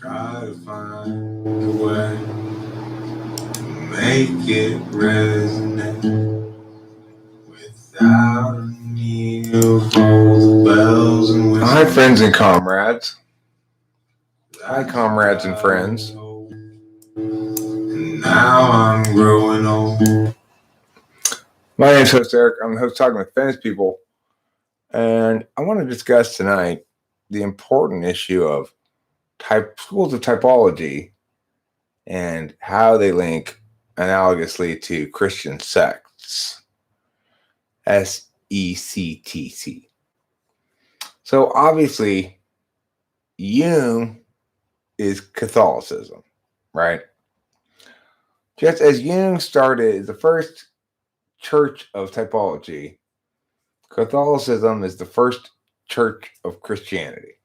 Try to find a way to make it resonate without a need of all the bells and whistles. Hi, friends and comrades. Hi, comrades and friends. And now I'm growing old. My name's host Eric. I'm the host talking with famous people, and I want to discuss tonight the important issue of schools of typology and how they link analogously to Christian sects, SECTC. So obviously, Jung is Catholicism, right? Just as Jung started the first church of typology, Catholicism is the first church of Christianity.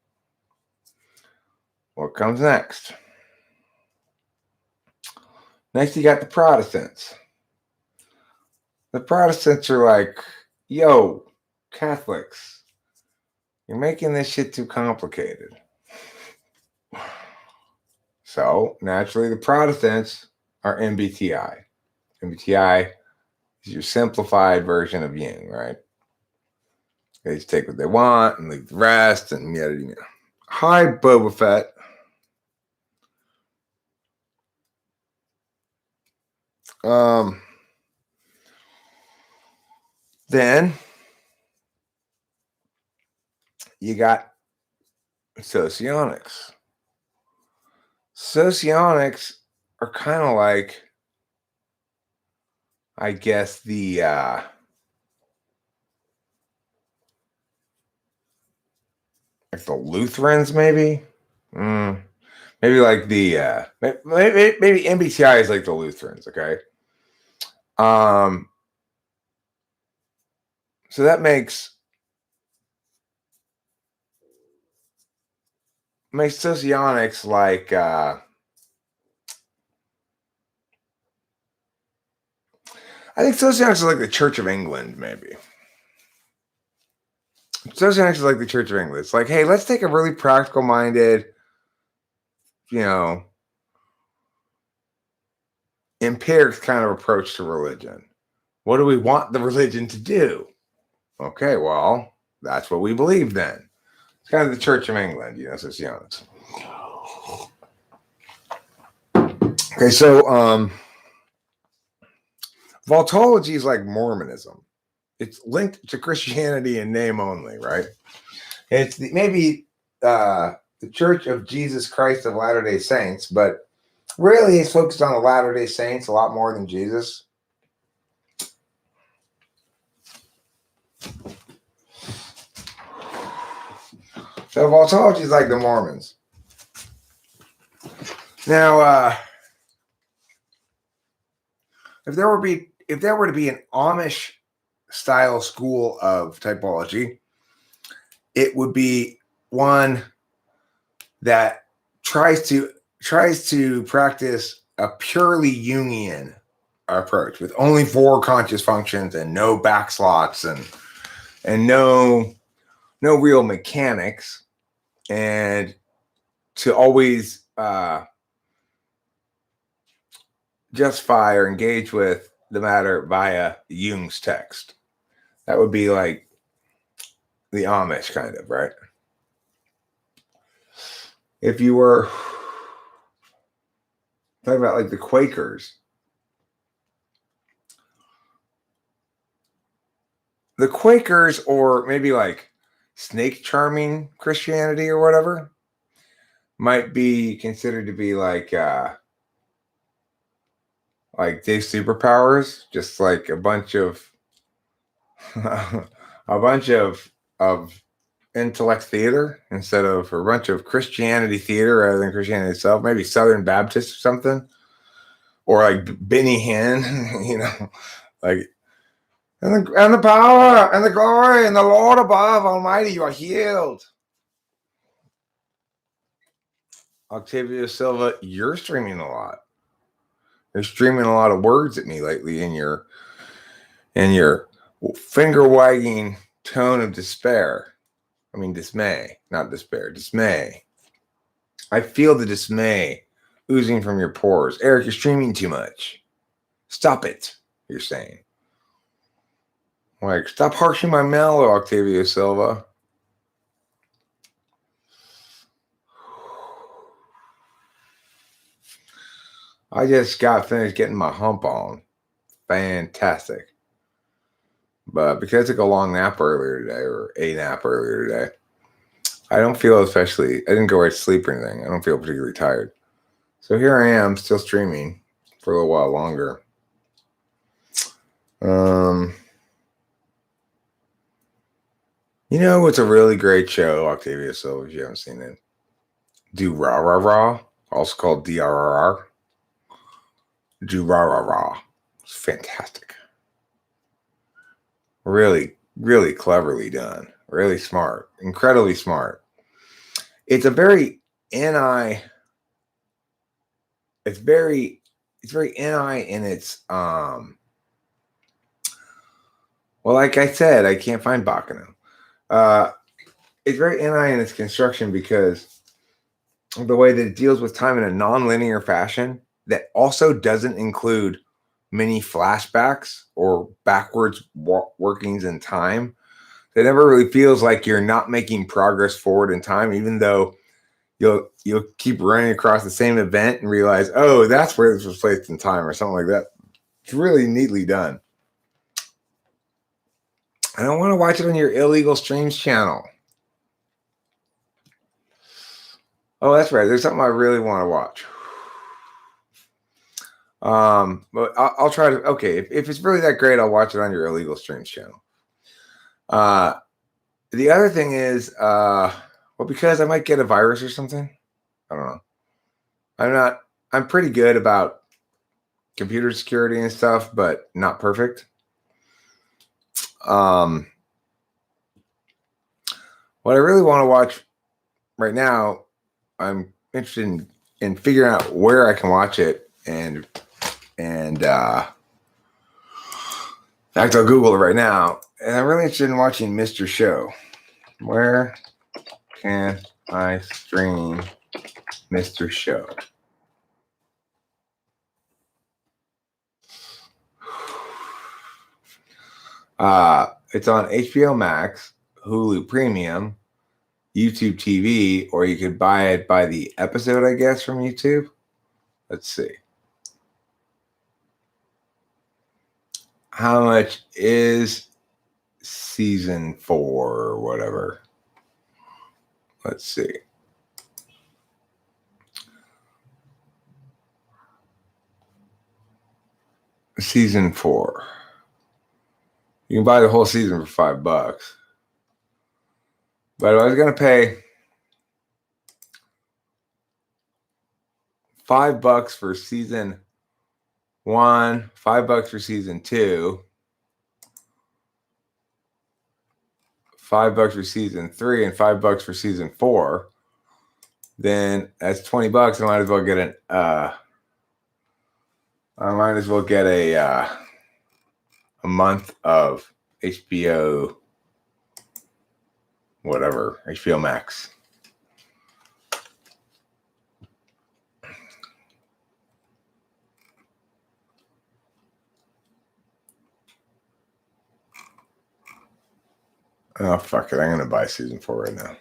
What comes next? Next, you got the Protestants. The Protestants are like, yo, Catholics, you're making this shit too complicated. So, naturally, the Protestants are MBTI. MBTI is your simplified version of Jung, right? They just take what they want and leave the rest, and yada. Hi, Boba Fett. Then you got socionics. Socionics are kind of like, I guess, the Lutherans, maybe. Maybe like the maybe MBTI is like the Lutherans, okay? So that makes socionics like I think socionics is like the Church of England, maybe. Socionics is like the Church of England. It's like, hey, let's take a really practical-minded, empirics kind of approach to religion. What do we want the religion to do? Okay, well, that's what we believe then. It's kind of the Church of England, socionics. Okay, so Vaultology is like Mormonism. It's linked to Christianity in name only, right? It's maybe the Church of Jesus Christ of Latter-day Saints, but really it's focused on the Latter-day Saints a lot more than Jesus. So Vaultology is like the Mormons. Now, if there were to be an Amish style school of typology, it would be one that tries to practice a purely Jungian approach with only 4 conscious functions and no backslots and no real mechanics, and to always justify or engage with the matter via Jung's text. That would be like the Amish kind of, right? If you were talking about like the Quakers, or maybe like snake charming Christianity or whatever, might be considered to be like Dave Superpowers, just like a bunch of intellect theater instead of a bunch of Christianity theater rather than Christianity itself. Maybe Southern Baptist or something, or like Benny Hinn, like and the power and the glory and the Lord above Almighty, you are healed. Octavio Silva, you're streaming a lot. You're streaming a lot of words at me lately in your finger wagging tone of despair. I mean, dismay, not despair, dismay. I feel the dismay oozing from your pores. Eric, you're streaming too much. Stop it, you're saying. Like, stop harshing my mellow, Octavio Silva. I just got finished getting my hump on. Fantastic. But because I took a long nap earlier today, or a nap earlier today, I don't feel I didn't go right to sleep or anything. I don't feel particularly tired. So here I am, still streaming for a little while longer. You know, it's a really great show, Octavia Silva, if you haven't seen it. Do Rah Rah Rah, also called DRRR. Do Rah Rah Rah. It's fantastic. Really, really cleverly done. Really smart. Incredibly smart. It's a very NI. It's very NI in its well, like I said, I can't find Baccano. It's very NI in its construction because of the way that it deals with time in a non-linear fashion that also doesn't include many flashbacks or backwards workings in time. It never really feels like you're not making progress forward in time, even though you'll keep running across the same event and realize, oh, that's where this was placed in time or something like that. It's really neatly done. I don't want to watch it on your illegal streams channel. Oh, that's right. There's something I really want to watch. But I'll try to. Okay, if it's really that great, I'll watch it on your illegal streams channel. The other thing is, well, because I might get a virus or something. I don't know. I'm pretty good about computer security and stuff, but not perfect. What I really want to watch right now, I'm interested in figuring out where I can watch it, and in fact, I'll Google it right now. And I'm really interested in watching Mr. Show. Where can I stream Mr. Show? It's on HBO Max, Hulu Premium, YouTube TV, or you could buy it by the episode, I guess, from YouTube. Let's see. How much is season 4 or whatever? Let's see. Season 4. You can buy the whole season for $5. But I was going to pay $5 for season 1, $5 for season 2, $5 for season 3, and $5 for season 4. Then that's $20. I might as well get a month of HBO, whatever, HBO Max. Oh, fuck it. I'm going to buy season 4 right now.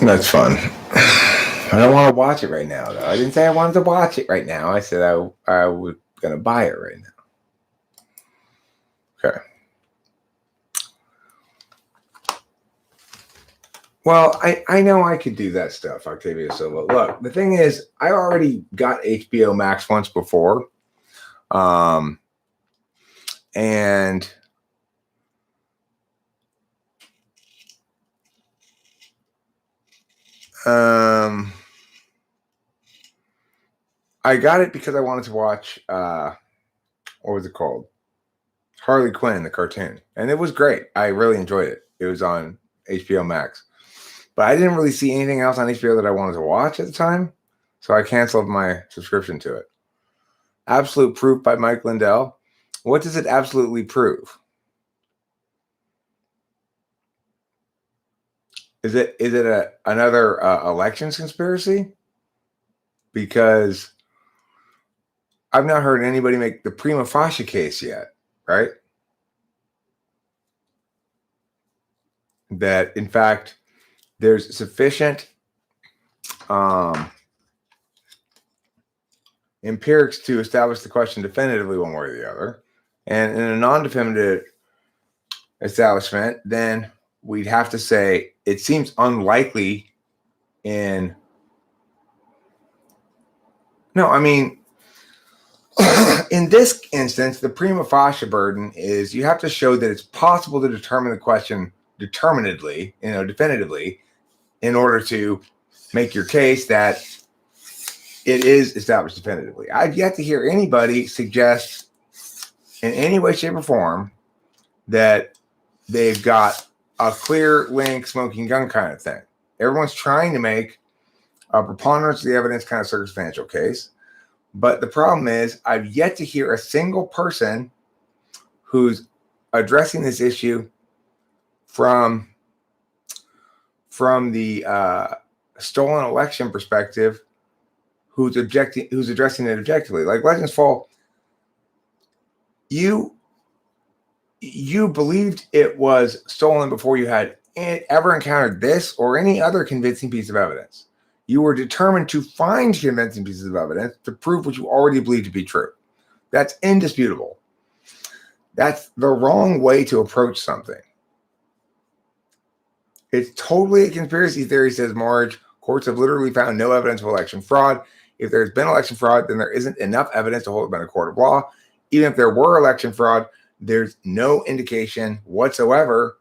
That's fun. I don't want to watch it right now, though. I didn't say I wanted to watch it right now. I said I was going to buy it right now. Okay. Well, I know I could do that stuff, Octavia Silva. Look, the thing is, I already got HBO Max once before. And I got it because I wanted to watch, what was it called? Harley Quinn, the cartoon. And it was great. I really enjoyed it. It was on HBO Max. But I didn't really see anything else on HBO that I wanted to watch at the time. So I canceled my subscription to it. Absolute Proof by Mike Lindell. What does it absolutely prove? Is it another elections conspiracy? Because I've not heard anybody make the prima facie case yet, right? That in fact there's sufficient empirics to establish the question definitively one way or the other. And in a non-definitive establishment, then we'd have to say it seems unlikely in... No, I mean, in this instance, the prima facie burden is you have to show that it's possible to determine the question determinedly, definitively, in order to make your case that it is established definitively. I've yet to hear anybody suggest in any way, shape, or form that they've got a clear link, smoking gun kind of thing. Everyone's trying to make a preponderance of the evidence kind of circumstantial case. But the problem is I've yet to hear a single person who's addressing this issue from the stolen election perspective who's addressing it objectively. Like Legends Fall, you believed it was stolen before you had ever encountered this or any other convincing piece of evidence. You were determined to find convincing pieces of evidence to prove what you already believed to be true. That's indisputable. That's the wrong way to approach something. It's totally a conspiracy theory, says Marge. Courts have literally found no evidence of election fraud. If there's been election fraud, then there isn't enough evidence to hold it in a court of law. Even if there were election fraud, there's no indication whatsoever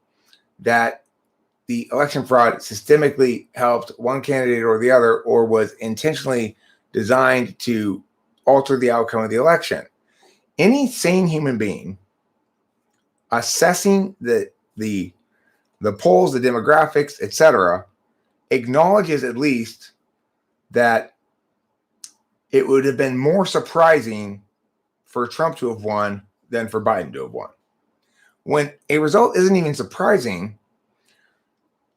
that the election fraud systemically helped one candidate or the other, or was intentionally designed to alter the outcome of the election. Any sane human being assessing the polls, the demographics, etc., acknowledges at least that it would have been more surprising for Trump to have won than for Biden to have won. When a result isn't even surprising,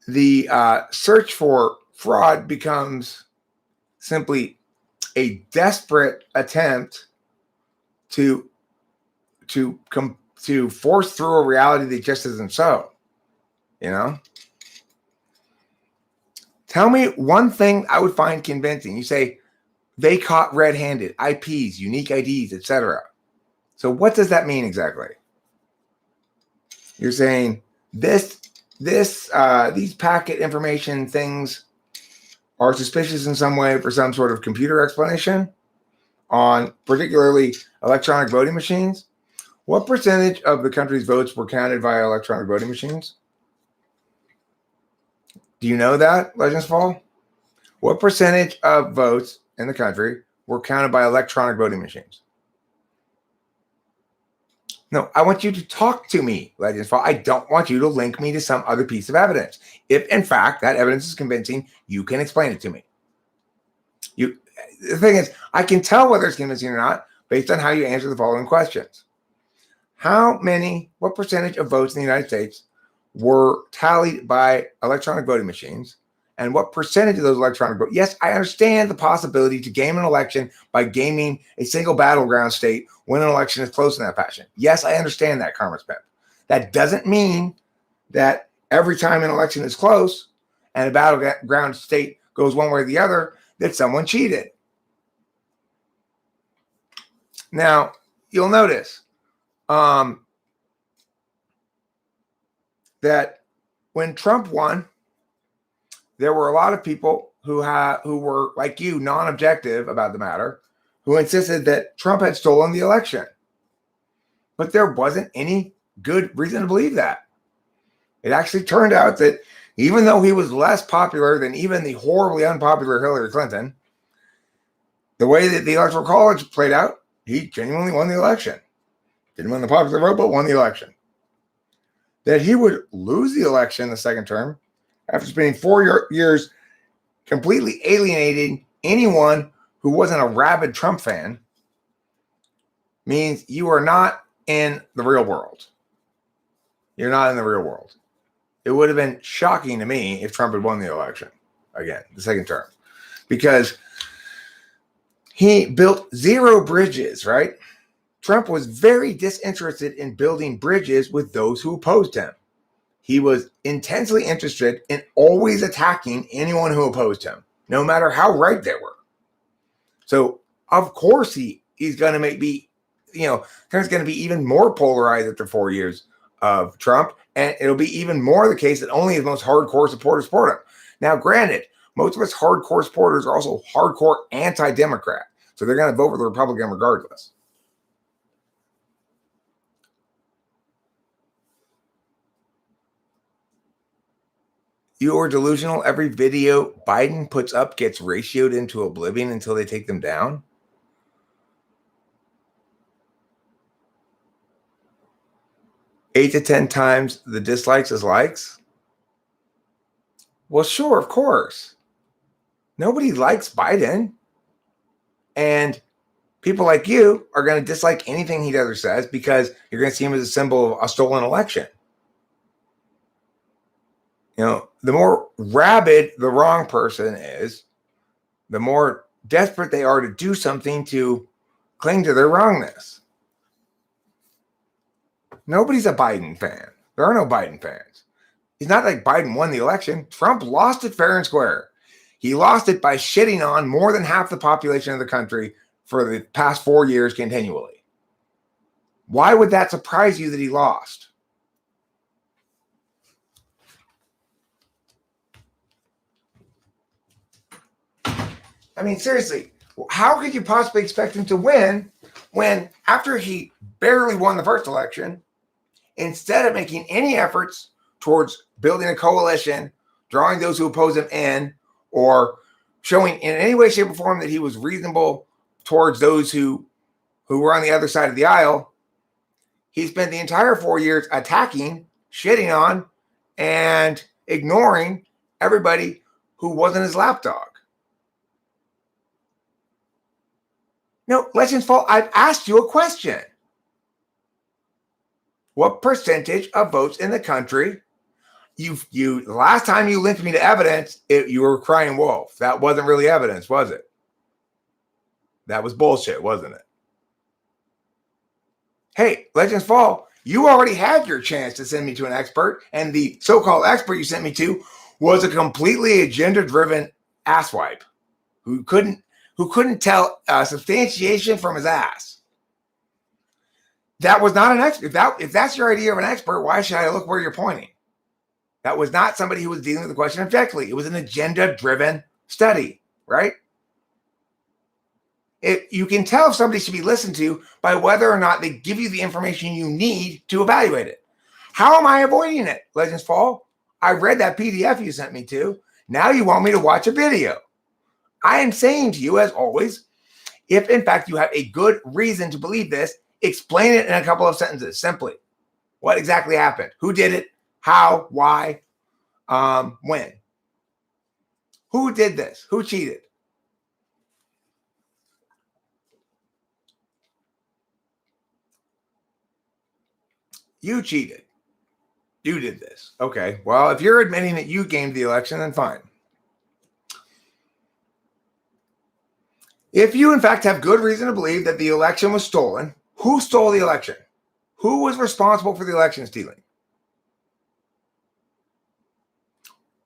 the search for fraud becomes simply a desperate attempt to force through a reality that just isn't so. Tell me one thing I would find convincing. You say they caught red-handed, IPs, unique IDs, etc. So what does that mean exactly? You're saying these packet information things are suspicious in some way for some sort of computer explanation on particularly electronic voting machines. What percentage of the country's votes were counted via electronic voting machines? Do you know that, Legends Fall? What percentage of votes in the country were counted by electronic voting machines? No, I want you to talk to me, Legends Fall. I don't want you to link me to some other piece of evidence. If, in fact, that evidence is convincing, you can explain it to me. The thing is, I can tell whether it's convincing or not based on how you answer the following questions. What percentage of votes in the United States were tallied by electronic voting machines? And what percentage of those electronic votes? Yes, I understand the possibility to game an election by gaming a single battleground state when an election is close in that fashion. Yes, I understand that, Karma's Pep. That doesn't mean that every time an election is close and a battleground state goes one way or the other, that someone cheated. Now, you'll notice that when Trump won, there were a lot of people who were, like you, non-objective about the matter, who insisted that Trump had stolen the election. But there wasn't any good reason to believe that. It actually turned out that even though he was less popular than even the horribly unpopular Hillary Clinton, the way that the Electoral College played out, he genuinely won the election. Didn't win the popular vote, but won the election. That he would lose the election the second term after spending 4 years completely alienating anyone who wasn't a rabid Trump fan, means you are not in the real world. You're not in the real world. It would have been shocking to me if Trump had won the election again, the second term, because he built 0 bridges, right? Trump was very disinterested in building bridges with those who opposed him. He was intensely interested in always attacking anyone who opposed him, no matter how right they were. So, of course, he's going to Trump's going to be even more polarized after 4 years of Trump, and it'll be even more the case that only his most hardcore supporters support him. Now, granted, most of his hardcore supporters are also hardcore anti-Democrat, so they're going to vote for the Republican regardless. You are delusional. Every video Biden puts up gets ratioed into oblivion until they take them down. Eight to 10 times the dislikes as likes. Well, sure, of course. Nobody likes Biden. And people like you are going to dislike anything he does or says because you're going to see him as a symbol of a stolen election. The more rabid the wrong person is, the more desperate they are to do something to cling to their wrongness. Nobody's a Biden fan. There are no Biden fans. It's not like Biden won the election. Trump lost it fair and square. He lost it by shitting on more than half the population of the country for the past 4 years continually. Why would that surprise you that he lost? I mean, seriously, how could you possibly expect him to win when, after he barely won the first election, instead of making any efforts towards building a coalition, drawing those who oppose him in, or showing in any way, shape, or form that he was reasonable towards those who were on the other side of the aisle, he spent the entire 4 years attacking, shitting on, and ignoring everybody who wasn't his lapdog. No, Legends Fall, I've asked you a question. What percentage of votes in the country? The last time you linked me to evidence, you were crying wolf. That wasn't really evidence, was it? That was bullshit, wasn't it? Hey, Legends Fall, you already had your chance to send me to an expert, and the so-called expert you sent me to was a completely agenda-driven asswipe who couldn't tell substantiation from his ass. That was not an expert. If that's your idea of an expert, why should I look where you're pointing? That was not somebody who was dealing with the question objectively. It was an agenda-driven study, right? You can tell if somebody should be listened to by whether or not they give you the information you need to evaluate it. How am I avoiding it, Legends Fall? I read that PDF you sent me to. Now you want me to watch a video. I am saying to you, as always, if in fact you have a good reason to believe this, explain it in a couple of sentences, simply. What exactly happened? Who did it? How? Why? When? Who did this? Who cheated? You cheated. You did this. Okay. Well, if you're admitting that you gamed the election, then fine. If you, in fact, have good reason to believe that the election was stolen, who stole the election? Who was responsible for the election stealing?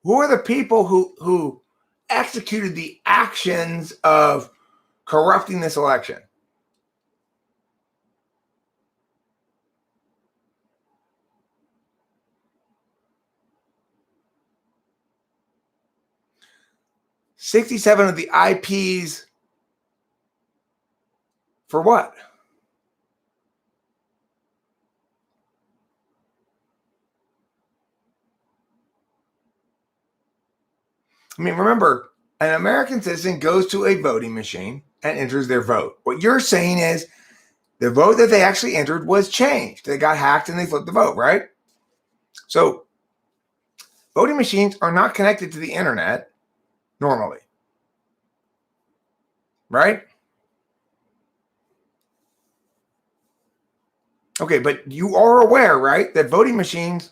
Who are the people who executed the actions of corrupting this election? $67 of the IPs for what? I mean, remember, an American citizen goes to a voting machine and enters their vote. What you're saying is the vote that they actually entered was changed. They got hacked and they flipped the vote, right? So voting machines are not connected to the internet normally, right? Okay, but you are aware, right, that voting machines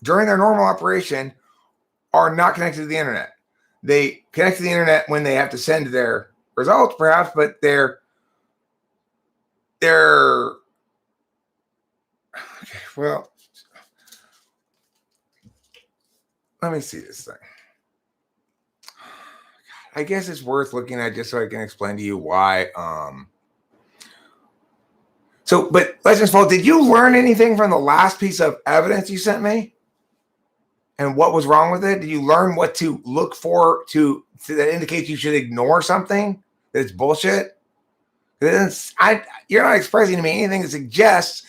during their normal operation are not connected to the internet. They connect to the internet when they have to send their results, perhaps, but they're okay, well, let me see this thing. I guess it's worth looking at just so I can explain to you why. But Legends Fall, did you learn anything from the last piece of evidence you sent me? And what was wrong with it? Did you learn what to look for that indicates you should ignore something that's bullshit? You're not expressing to me anything that suggests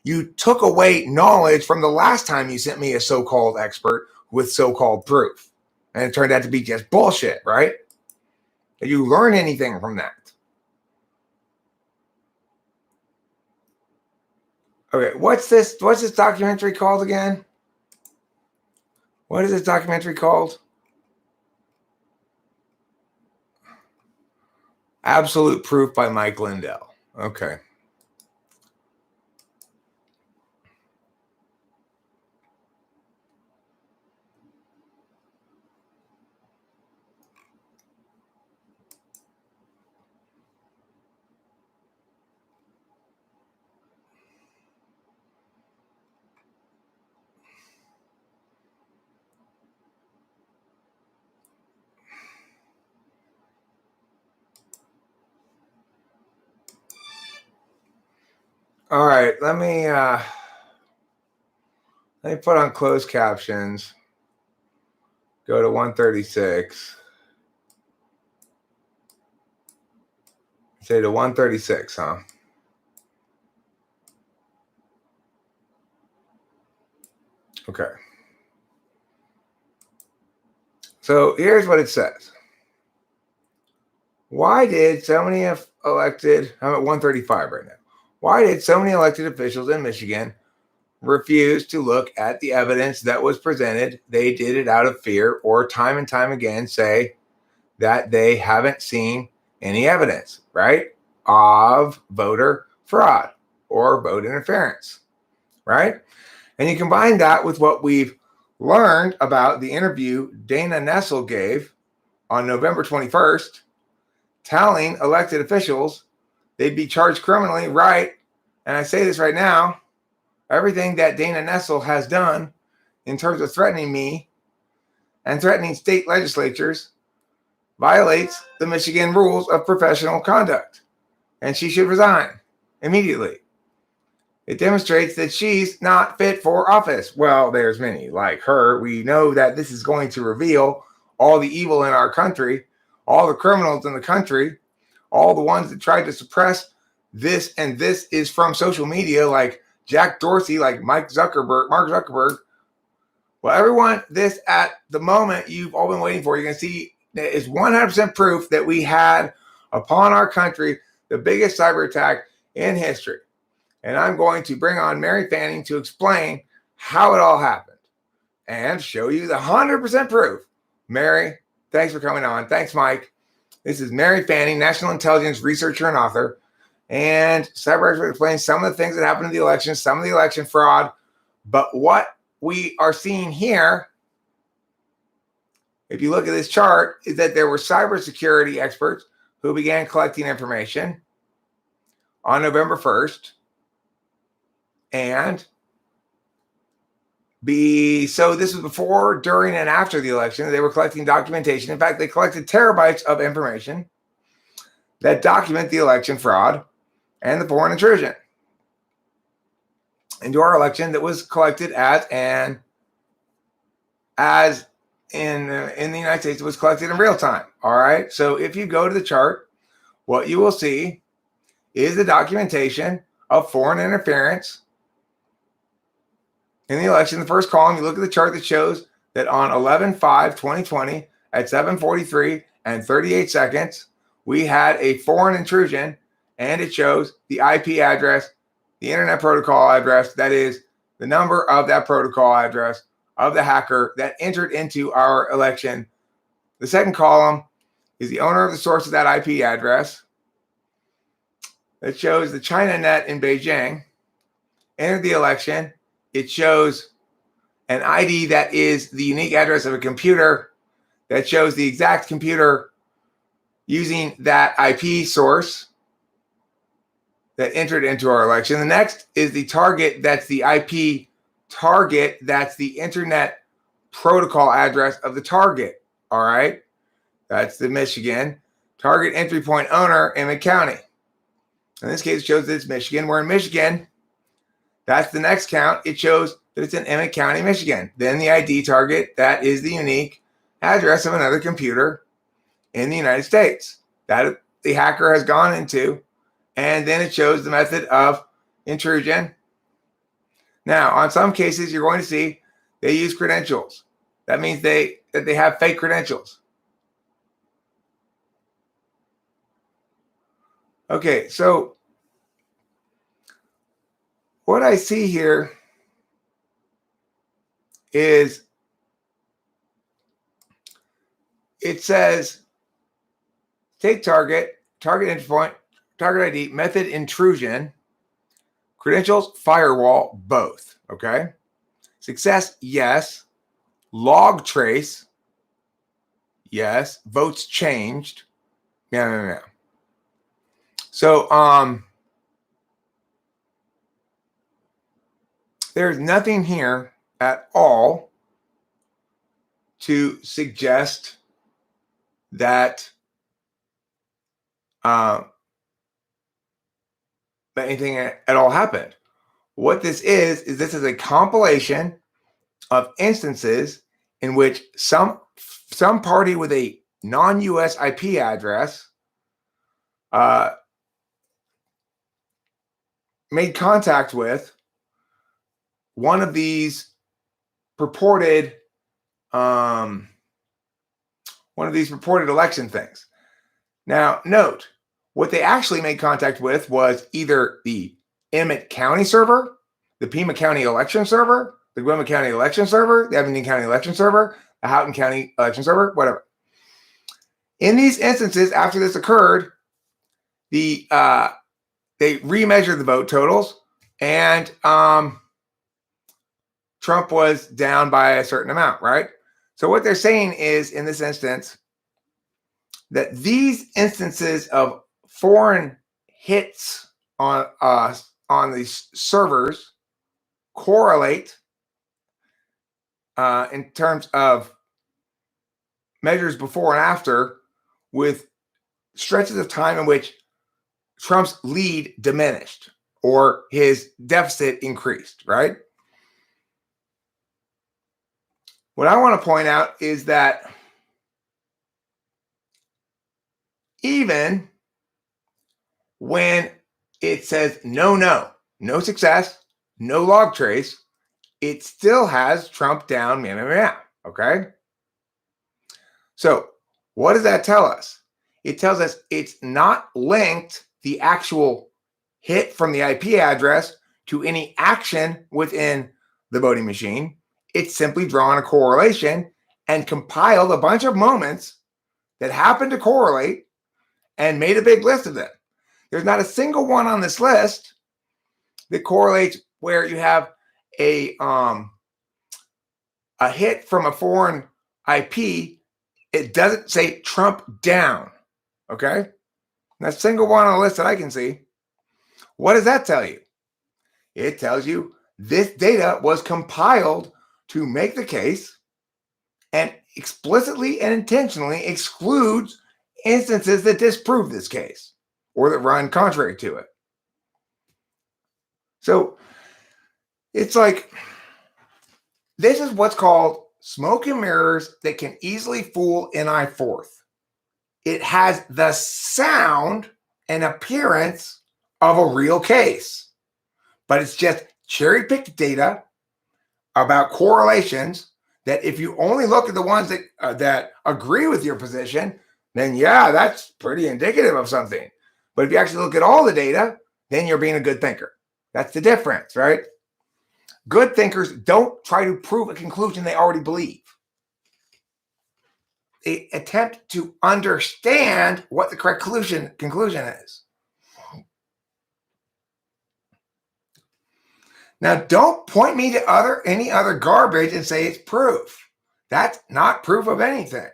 you took away knowledge from the last time you sent me a so-called expert with so-called proof. And it turned out to be just bullshit, right? Did you learn anything from that? Okay, what's this documentary called again? What is this documentary called? Absolute Proof by Mike Lindell. Okay. All right, let me put on closed captions. Go to 136. Say to 136, huh? Okay. So here's what it says. Why did so many elected, I'm at 135 right now. Why did so many elected officials in Michigan refuse to look at the evidence that was presented? They did it out of fear, or time and time again say that they haven't seen any evidence, right, of voter fraud or vote interference, right? And you combine that with what we've learned about the interview Dana Nessel gave on November 21st, telling elected officials they'd be charged criminally, right? And I say this right now, everything that Dana Nessel has done in terms of threatening me and threatening state legislatures violates the Michigan rules of professional conduct, and she should resign immediately. It demonstrates that she's not fit for office. Well, there's many like her. We know that this is going to reveal all the evil in our country, all the criminals in the country, all the ones that tried to suppress this, and this is from social media, like Jack Dorsey, like Mark Zuckerberg. Well, everyone, this at the moment you've all been waiting for, you're going to see that is 100% proof that we had upon our country the biggest cyber attack in history. And I'm going to bring on Mary Fanning to explain how it all happened and show you the 100% proof. Mary, thanks for coming on. Thanks, Mike. This is Mary Fanning, national intelligence researcher and author, and cyber expert explains some of the things that happened in the election, some of the election fraud. But what we are seeing here, if you look at this chart, is that there were cybersecurity experts who began collecting information on November 1st. And so this was before, during, and after the election. They were collecting documentation. In fact, they collected terabytes of information that document the election fraud and the foreign intrusion into our election that was collected as in the United States, it was collected in real time. All right. So if you go to the chart, what you will see is the documentation of foreign interference in the election. The first column, you look at the chart that shows that on 11/5/2020 at 7:43 and 38 seconds, we had a foreign intrusion, and it shows the IP address, the internet protocol address, that is the number of that protocol address of the hacker that entered into our election. The second column is the owner of the source of that IP address. It shows the China net in Beijing. entered the election. It shows an ID that is the unique address of a computer that shows the exact computer using that IP source that entered into our election. The next is the target. That's the IP target. That's the internet protocol address of the target. All right. That's the Michigan. Target entry point owner, Emmett County. In this case, it shows that it's Michigan. We're in Michigan. That's the next count. It shows that it's in Emmett County, Michigan. Then the ID target, that is the unique address of another computer in the United States that the hacker has gone into. And then it shows the method of intrusion. Now, on some cases, you're going to see they use credentials. That means that they have fake credentials. Okay, so what I see here is it says take target entry point, target ID, method intrusion, credentials, firewall, both. Okay. Success, yes. Log trace, yes. Votes changed. No. So there's nothing here at all to suggest that anything at all happened. What this is this is a compilation of instances in which some party with a non-US IP address made contact with one of these purported election things. Now, note, what they actually made contact with was either the Emmett County server, the Pima County election server, the Gwinnett County election server, the Abingdon County election server, the Houghton County election server, whatever. In these instances, after this occurred, they remeasured the vote totals, and Trump was down by a certain amount, right? So what they're saying is, in this instance, that these instances of foreign hits on these servers correlate in terms of measures before and after with stretches of time in which Trump's lead diminished or his deficit increased, right? What I want to point out is that even when it says no success, no log trace, it still has Trump down, okay? So what does that tell us? It tells us it's not linked, the actual hit from the IP address, to any action within the voting machine. It's simply drawn a correlation and compiled a bunch of moments that happened to correlate and made a big list of them. There's not a single one on this list that correlates where you have a hit from a foreign IP. It doesn't say Trump down, okay? Not a single one on the list that I can see. What does that tell you? It tells you this data was compiled to make the case and explicitly and intentionally excludes instances that disprove this case or that run contrary to it. So it's like, this is what's called smoke and mirrors that can easily fool an eye forth. It has the sound and appearance of a real case, but it's just cherry-picked data about correlations that if you only look at the ones that agree with your position, then yeah, that's pretty indicative of something. But if you actually look at all the data, then you're being a good thinker. That's the difference, right? Good thinkers don't try to prove a conclusion they already believe. They attempt to understand what the correct conclusion is. Now, don't point me to any other garbage and say it's proof. That's not proof of anything.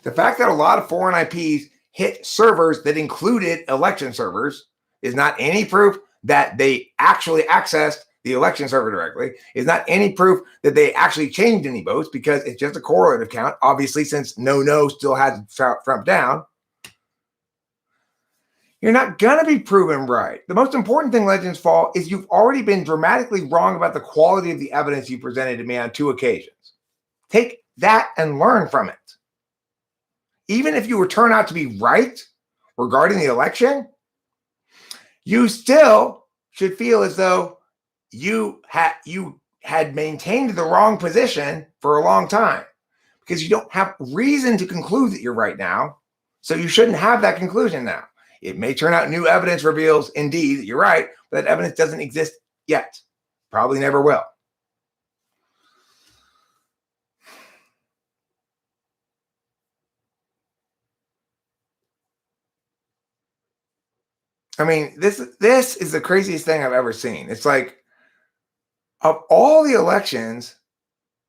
The fact that a lot of foreign IPs hit servers that included election servers is not any proof that they actually accessed the election server directly. Is not any proof that they actually changed any votes, because it's just a correlative count, obviously, since no still has Trump down. You're not going to be proven right. The most important thing, Legends Fall, is you've already been dramatically wrong about the quality of the evidence you presented to me on 2 occasions. Take that and learn from it. Even if you were turned out to be right regarding the election, you still should feel as though you had maintained the wrong position for a long time, because you don't have reason to conclude that you're right now. So you shouldn't have that conclusion now. It may turn out new evidence reveals indeed that you're right, but that evidence doesn't exist yet. Probably never will. I mean, this is the craziest thing I've ever seen. It's like, of all the elections,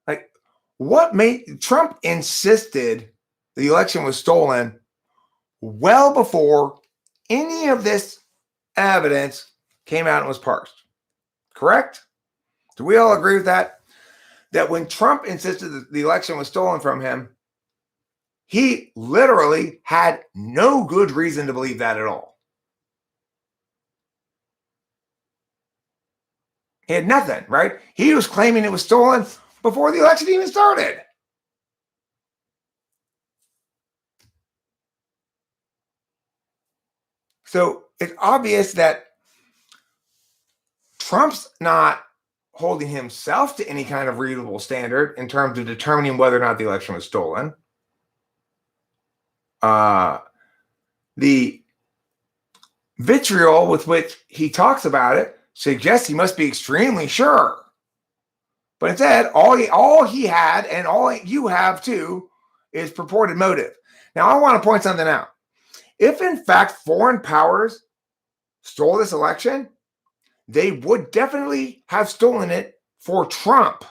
like, what made Trump insisted the election was stolen well before any of this evidence came out and was parsed. Correct? Do we all agree with that? That when Trump insisted that the election was stolen from him, he literally had no good reason to believe that at all. He had nothing, right? He was claiming it was stolen before the election even started. So it's obvious that Trump's not holding himself to any kind of reasonable standard in terms of determining whether or not the election was stolen. The vitriol with which he talks about it suggests he must be extremely sure. But instead, all he had, and all you have too, is purported motive. Now, I want to point something out. If in fact foreign powers stole this election, they would definitely have stolen it for Trump.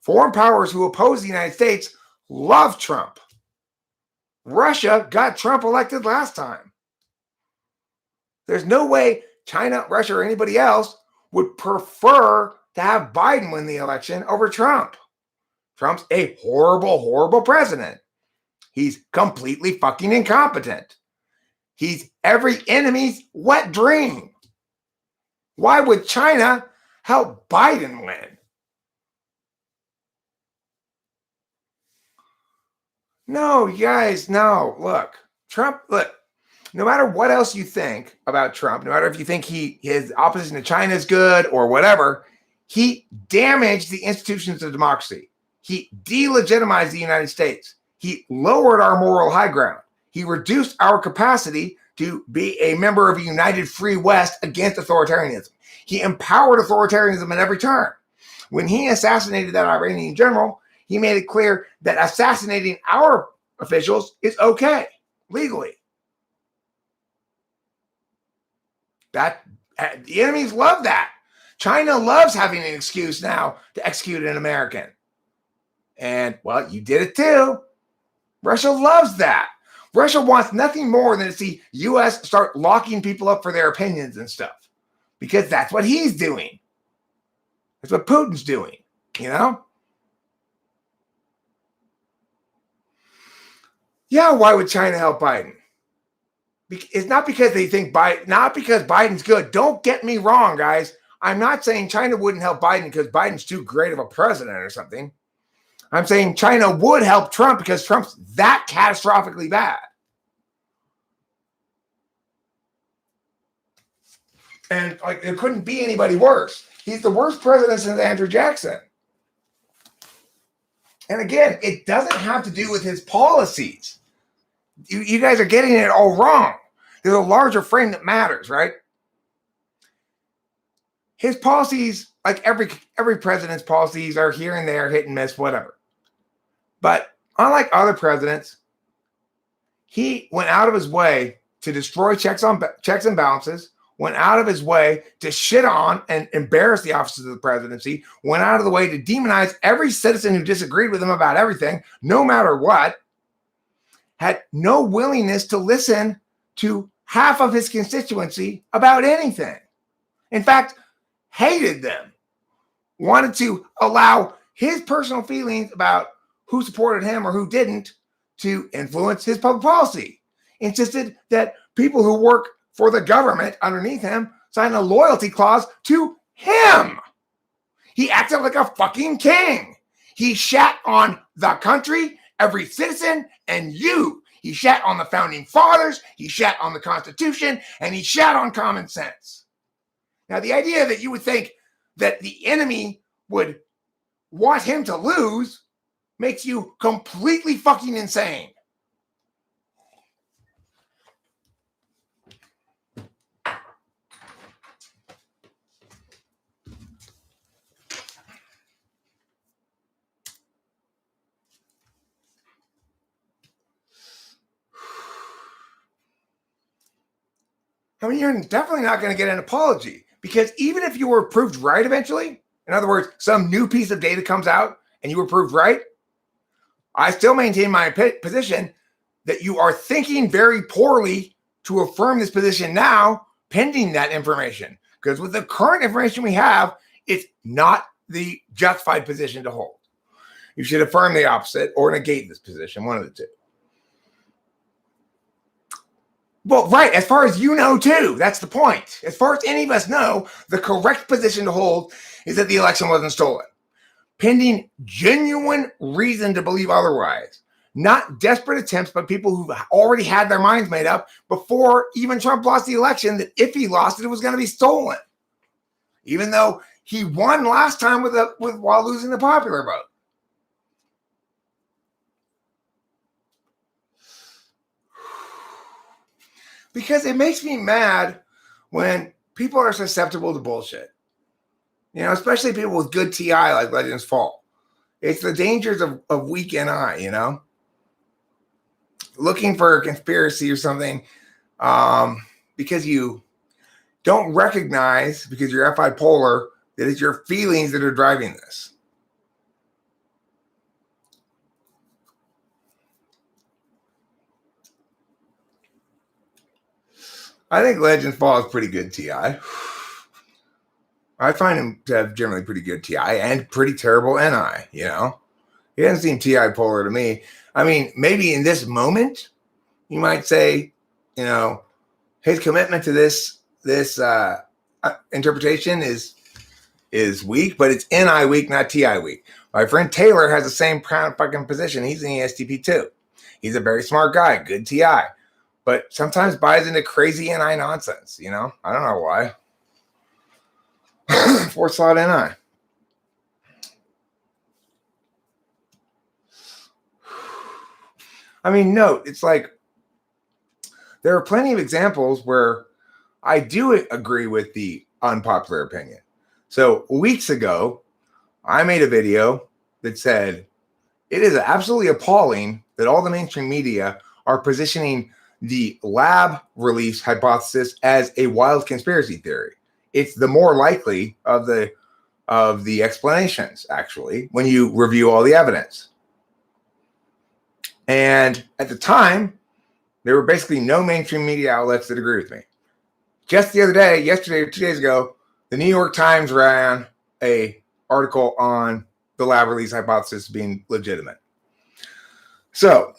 Foreign powers who oppose the United States love Trump. Russia got Trump elected last time. There's no way China, Russia, or anybody else would prefer to have Biden win the election over Trump. Trump's a horrible, horrible president. He's completely fucking incompetent. He's every enemy's wet dream. Why would China help Biden win? No, you guys, no. Look, Trump, no matter what else you think about Trump, no matter if you think his opposition to China is good or whatever, he damaged the institutions of democracy. He delegitimized the United States. He lowered our moral high ground. He reduced our capacity to be a member of a united free West against authoritarianism. He empowered authoritarianism at every turn. When he assassinated that Iranian general, he made it clear that assassinating our officials is okay, legally. That the enemies love that. China loves having an excuse now to execute an American. And, well, you did it too. Russia loves that. Russia wants nothing more than to see U.S. start locking people up for their opinions and stuff, because that's what he's doing. That's what Putin's doing, you know? Yeah, why would China help Biden? It's not because they think not because Biden's good. Don't get me wrong, guys. I'm not saying China wouldn't help Biden because Biden's too great of a president or something. I'm saying China would help Trump because Trump's that catastrophically bad. And like, it couldn't be anybody worse. He's the worst president since Andrew Jackson. And again, it doesn't have to do with his policies. You guys are getting it all wrong. There's a larger frame that matters, right? His policies, like every president's policies, are here and there, hit and miss, whatever. But unlike other presidents, he went out of his way to destroy checks and balances, went out of his way to shit on and embarrass the offices of the presidency, went out of the way to demonize every citizen who disagreed with him about everything, no matter what, had no willingness to listen to half of his constituency about anything. In fact, hated them, wanted to allow his personal feelings about who supported him or who didn't to influence his public policy. Insisted that people who work for the government underneath him sign a loyalty clause to him. He acted like a fucking king. He shat on the country, every citizen, and you. He shat on the founding fathers, he shat on the Constitution, and he shat on common sense. Now, the idea that you would think that the enemy would want him to lose makes you completely fucking insane. I mean, you're definitely not going to get an apology, because even if you were proved right eventually, in other words, some new piece of data comes out and you were proved right, I still maintain my position that you are thinking very poorly to affirm this position now, pending that information. Because with the current information we have, it's not the justified position to hold. You should affirm the opposite or negate this position, one of the two. Well, right, as far as you know, too. That's the point. As far as any of us know, the correct position to hold is that the election wasn't stolen, pending genuine reason to believe otherwise. Not desperate attempts by people who already had their minds made up before even Trump lost the election that if he lost it, it was going to be stolen. Even though he won last time while losing the popular vote. Because it makes me mad when people are susceptible to bullshit. You know, especially people with good TI like Legends Fall. It's the dangers of weak NI, you know? Looking for a conspiracy or something because you don't recognize, because you're FI polar, that it's your feelings that are driving this. I think Legends Fall is pretty good TI. I find him to have generally pretty good TI and pretty terrible NI, you know? He doesn't seem TI polar to me. I mean, maybe in this moment, you might say, you know, his commitment to this interpretation is weak, but it's NI weak, not TI weak. My friend Taylor has the same fucking position. He's in ESTP too. He's a very smart guy, good TI. But sometimes buys into crazy NI nonsense, you know? I don't know why. 4-slot NI. I mean, note, it's like there are plenty of examples where I do agree with the unpopular opinion. So weeks ago, I made a video that said, it is absolutely appalling that all the mainstream media are positioning the lab release hypothesis as a wild conspiracy theory. It's the more likely of the explanations, actually, when you review all the evidence. And at the time, there were basically no mainstream media outlets that agree with me. Just the other day, yesterday or 2 days ago, the New York Times ran an article on the lab release hypothesis being legitimate. So,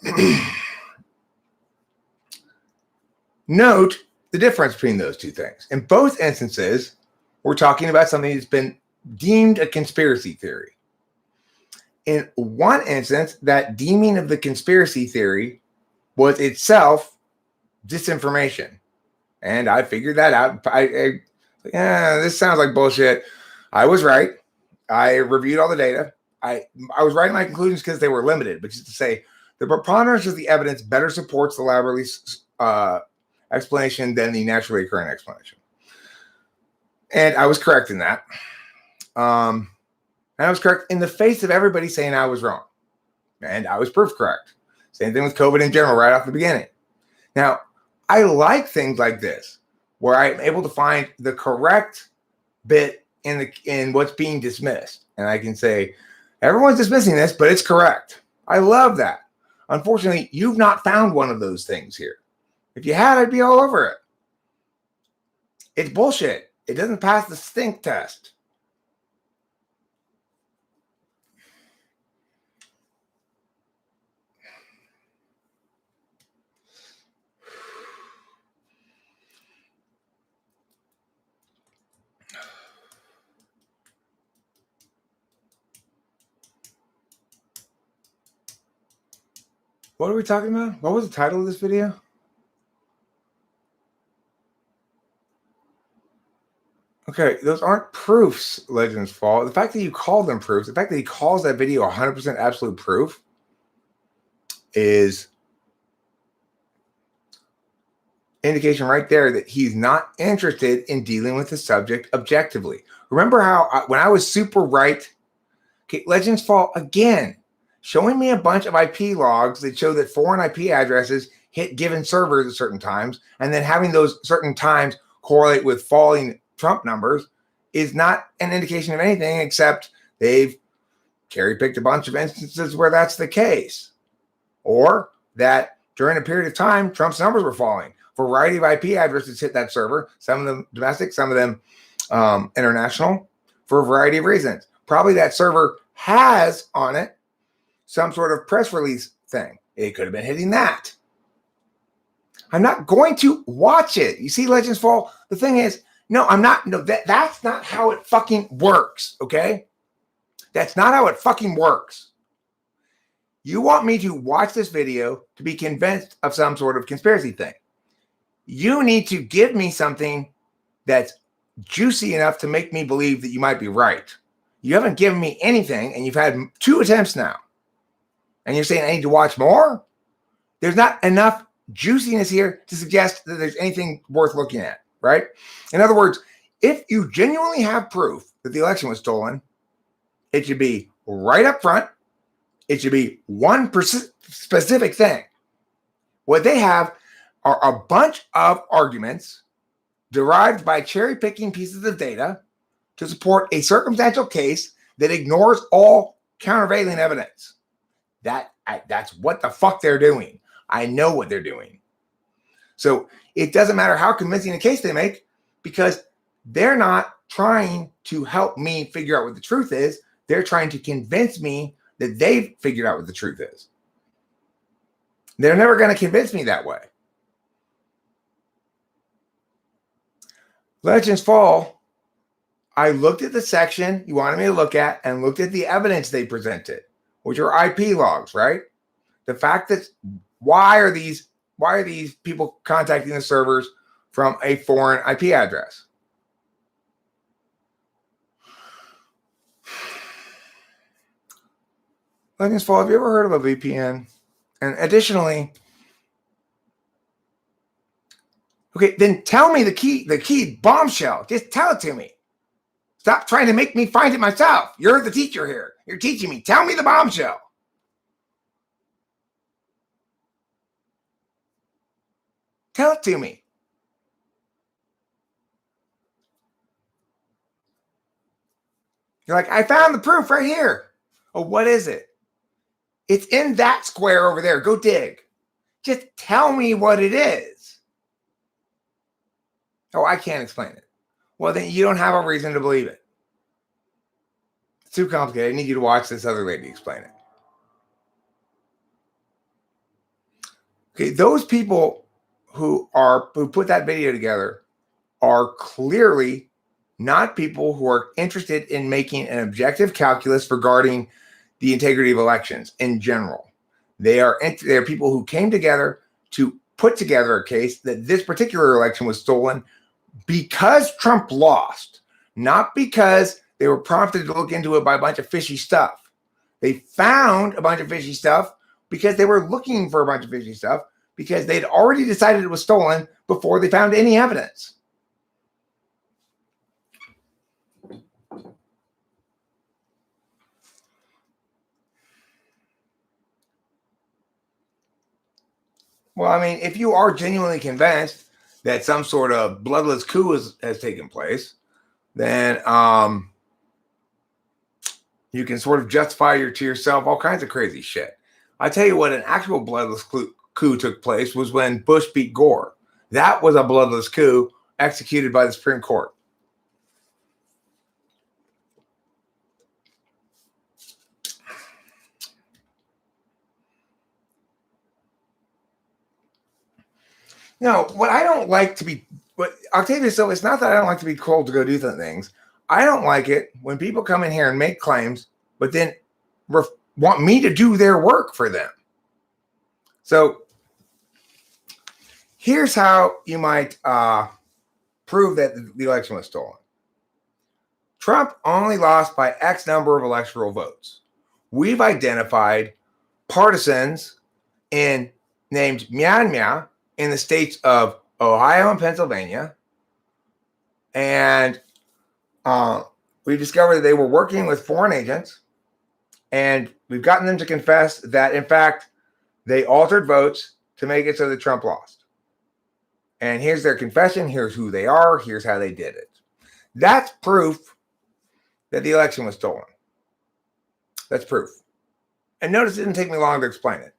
note the difference between those two things. In both instances, we're talking about something that's been deemed a conspiracy theory. In one instance, that deeming of the conspiracy theory was itself disinformation. And I figured that out. This sounds like bullshit. I was right. I reviewed all the data. I was right in my conclusions because they were limited, but just to say the preponderance of the evidence better supports the lab release explanation than the naturally occurring explanation. And I was correct in that. And I was correct in the face of everybody saying I was wrong. And I was proof correct. Same thing with COVID in general right off the beginning. Now, I like things like this where I'm able to find the correct bit in what's being dismissed. And I can say, everyone's dismissing this, but it's correct. I love that. Unfortunately, you've not found one of those things here. If you had, I'd be all over it. It's bullshit. It doesn't pass the stink test. What are we talking about? What was the title of this video? Okay, those aren't proofs, Legends Fall. The fact that you call them proofs, the fact that he calls that video 100% absolute proof is indication right there that he's not interested in dealing with the subject objectively. Remember how when I was super right, okay, Legends Fall again, showing me a bunch of IP logs that show that foreign IP addresses hit given servers at certain times, and then having those certain times correlate with falling Trump numbers is not an indication of anything except they've cherry-picked a bunch of instances where that's the case. Or that during a period of time, Trump's numbers were falling. A variety of IP addresses hit that server, some of them domestic, some of them international, for a variety of reasons. Probably that server has on it some sort of press release thing. It could have been hitting that. I'm not going to watch it. You see, Legends Fall, the thing is, no, I'm not. No, that's not how it fucking works, okay? That's not how it fucking works. You want me to watch this video to be convinced of some sort of conspiracy thing. You need to give me something that's juicy enough to make me believe that you might be right. You haven't given me anything, and you've had 2 attempts now. And you're saying I need to watch more? There's not enough juiciness here to suggest that there's anything worth looking at, right? In other words, if you genuinely have proof that the election was stolen, it should be right up front. It should be one specific thing. What they have are a bunch of arguments derived by cherry-picking pieces of data to support a circumstantial case that ignores all countervailing evidence. That's what the fuck they're doing. I know what they're doing. So it doesn't matter how convincing a case they make, because they're not trying to help me figure out what the truth is. They're trying to convince me that they've figured out what the truth is. They're never going to convince me that way. Legends Fall, I looked at the section you wanted me to look at and looked at the evidence they presented, which are IP logs, right? The fact that why are these people contacting the servers from a foreign IP address? Legends Fall, have you ever heard of a VPN? And additionally, okay, then tell me the key bombshell. Just tell it to me. Stop trying to make me find it myself. You're the teacher here. You're teaching me. Tell me the bombshell. Tell it to me. You're like, I found the proof right here. Oh, what is it? It's in that square over there. Go dig. Just tell me what it is. Oh, I can't explain it. Well, then you don't have a reason to believe it. It's too complicated. I need you to watch this other lady explain it. Okay, those people who put that video together are clearly not people who are interested in making an objective calculus regarding the integrity of elections in general. They are people who came together to put together a case that this particular election was stolen because Trump lost, not because they were prompted to look into it by a bunch of fishy stuff. They found a bunch of fishy stuff because they were looking for a bunch of fishy stuff because they'd already decided it was stolen before they found any evidence. Well, I mean, if you are genuinely convinced that some sort of bloodless coup has taken place, then you can sort of justify to yourself all kinds of crazy shit. I tell you what, an actual bloodless coup took place was when Bush beat Gore. That was a bloodless coup executed by the Supreme Court. No, what I don't like to be, but Octavia, so it's not that I don't like to be told to go do things. I don't like it when people come in here and make claims, but then want me to do their work for them. So here's how you might prove that the election was stolen. Trump only lost by X number of electoral votes. We've identified partisans named Myanmar in the states of Ohio and Pennsylvania. And we discovered that they were working with foreign agents. And we've gotten them to confess that, in fact, they altered votes to make it so that Trump lost. And here's their confession. Here's who they are. Here's how they did it. That's proof that the election was stolen. That's proof. And notice it didn't take me long to explain it.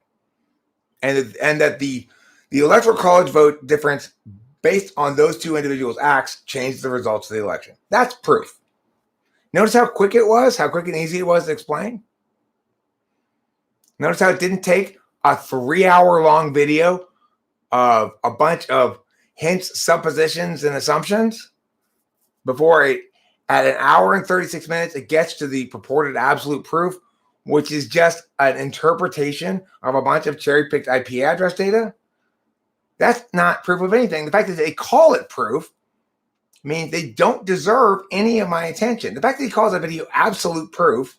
And that the electoral college vote difference based on those two individuals' acts changed the results of the election. That's proof. Notice how quick it was, how quick and easy it was to explain. Notice how it didn't take a 3-hour-long video of a bunch of hints, suppositions, and assumptions before at an hour and 36 minutes, it gets to the purported absolute proof, which is just an interpretation of a bunch of cherry-picked IP address data. That's not proof of anything. The fact that they call it proof means they don't deserve any of my attention. The fact that he calls a video absolute proof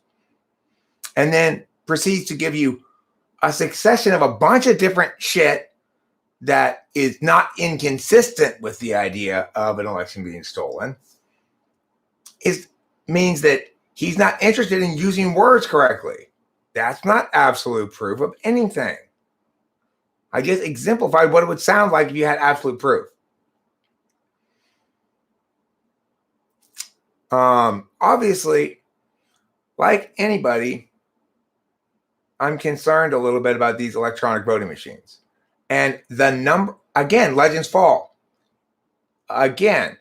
and then proceeds to give you a succession of a bunch of different shit that is not inconsistent with the idea of an election being stolen means that he's not interested in using words correctly. That's not absolute proof of anything. I just exemplified what it would sound like if you had absolute proof. Obviously, like anybody, I'm concerned a little bit about these electronic voting machines. And the number, again, legends fall. Again,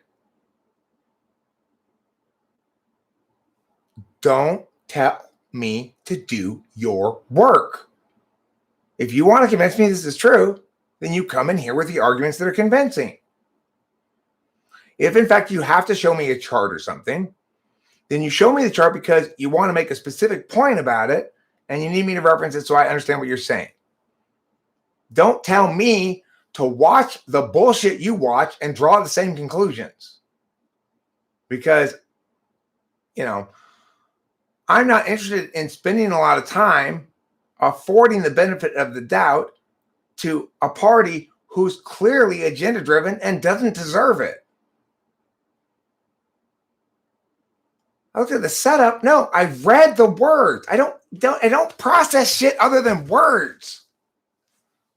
don't tell me to do your work. If you want to convince me this is true, then you come in here with the arguments that are convincing. If, in fact, you have to show me a chart or something, then you show me the chart because you want to make a specific point about it, and you need me to reference it so I understand what you're saying. Don't tell me to watch the bullshit you watch and draw the same conclusions. Because, I'm not interested in spending a lot of time affording the benefit of the doubt to a party who's clearly agenda-driven and doesn't deserve it. I looked at the setup. No, I've read the words. I don't process shit other than words.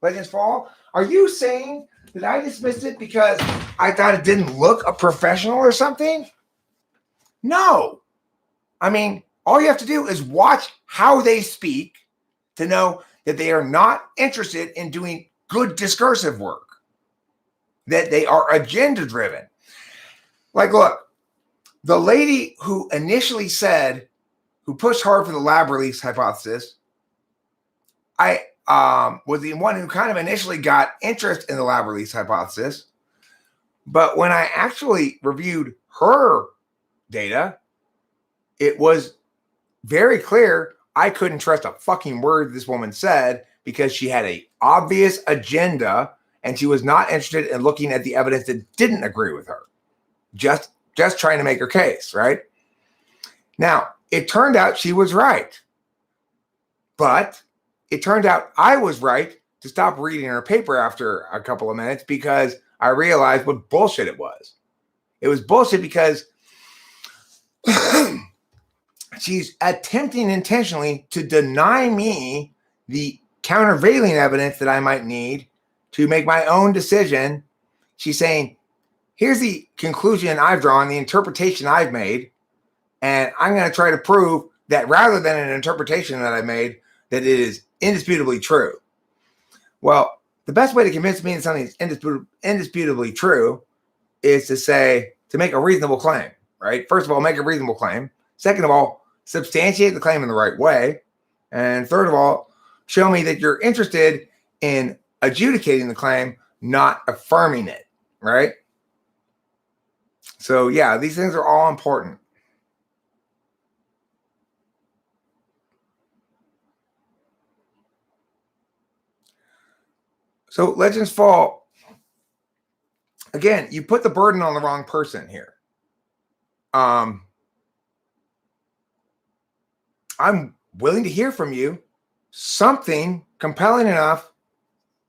Legends Fall. Are you saying that I dismissed it because I thought it didn't look a professional or something? No. I mean, all you have to do is watch how they speak to know that they are not interested in doing good discursive work, that they are agenda-driven. Like, look, the lady who initially who pushed hard for the lab release hypothesis, I was the one who kind of initially got interest in the lab release hypothesis. But when I actually reviewed her data, it was very clear I couldn't trust a fucking word this woman said because she had an obvious agenda and she was not interested in looking at the evidence that didn't agree with her. Just trying to make her case, right? Now, it turned out she was right. But it turned out I was right to stop reading her paper after a couple of minutes because I realized what bullshit it was. It was bullshit because she's attempting intentionally to deny me the countervailing evidence that I might need to make my own decision She's saying, here's the conclusion I've drawn, the interpretation I've made, and I'm going to try to prove that rather than an interpretation that I made, that it is indisputably true. Well, the best way to convince me that something is indisputably true is to make a reasonable claim, right? First of all, make a reasonable claim. Second of all, substantiate the claim in the right way. And third of all, show me that you're interested in adjudicating the claim, not affirming it, right? So yeah, these things are all important. So legends fall. Again, you put the burden on the wrong person here. I'm willing to hear from you something compelling enough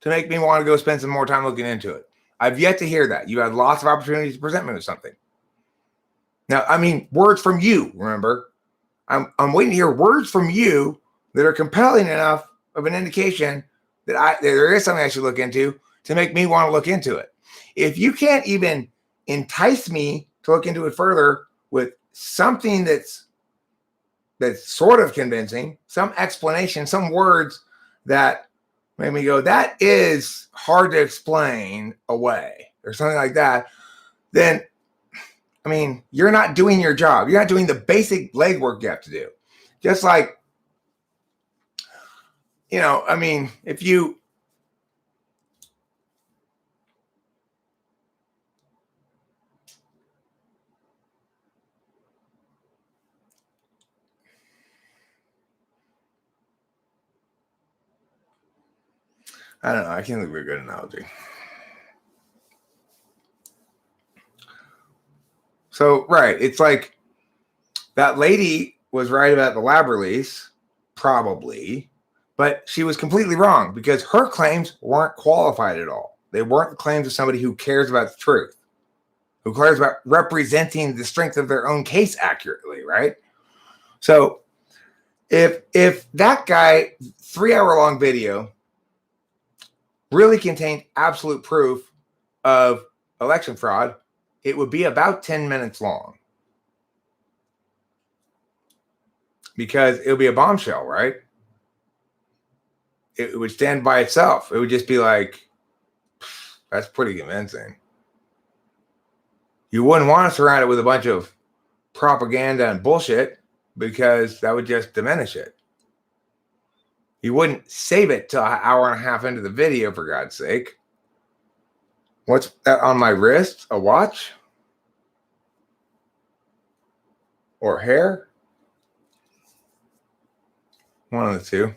to make me want to go spend some more time looking into it. I've yet to hear that. You had lots of opportunities to present me with something. Now, I mean, words from you, remember? I'm waiting to hear words from you that are compelling enough of an indication that there is something I should look into to make me want to look into it. If you can't even entice me to look into it further with something that's sort of convincing, some explanation, some words that make me go, that is hard to explain away, or something like that, then, I mean, you're not doing your job. You're not doing the basic legwork you have to do. Just like, I mean, if you, I don't know, I can't think of a good analogy. So, right, it's like that lady was right about the lab release, probably, but she was completely wrong because her claims weren't qualified at all. They weren't the claims of somebody who cares about the truth, who cares about representing the strength of their own case accurately, right? So if that guy 3-hour-long video really contained absolute proof of election fraud, it would be about 10 minutes long because it would be a bombshell, right? It would stand by itself. It would just be like, that's pretty convincing. You wouldn't want to surround it with a bunch of propaganda and bullshit because that would just diminish it. You wouldn't save it till an hour and a half into the video, for God's sake. What's that on my wrist? A watch? Or hair? One of the two.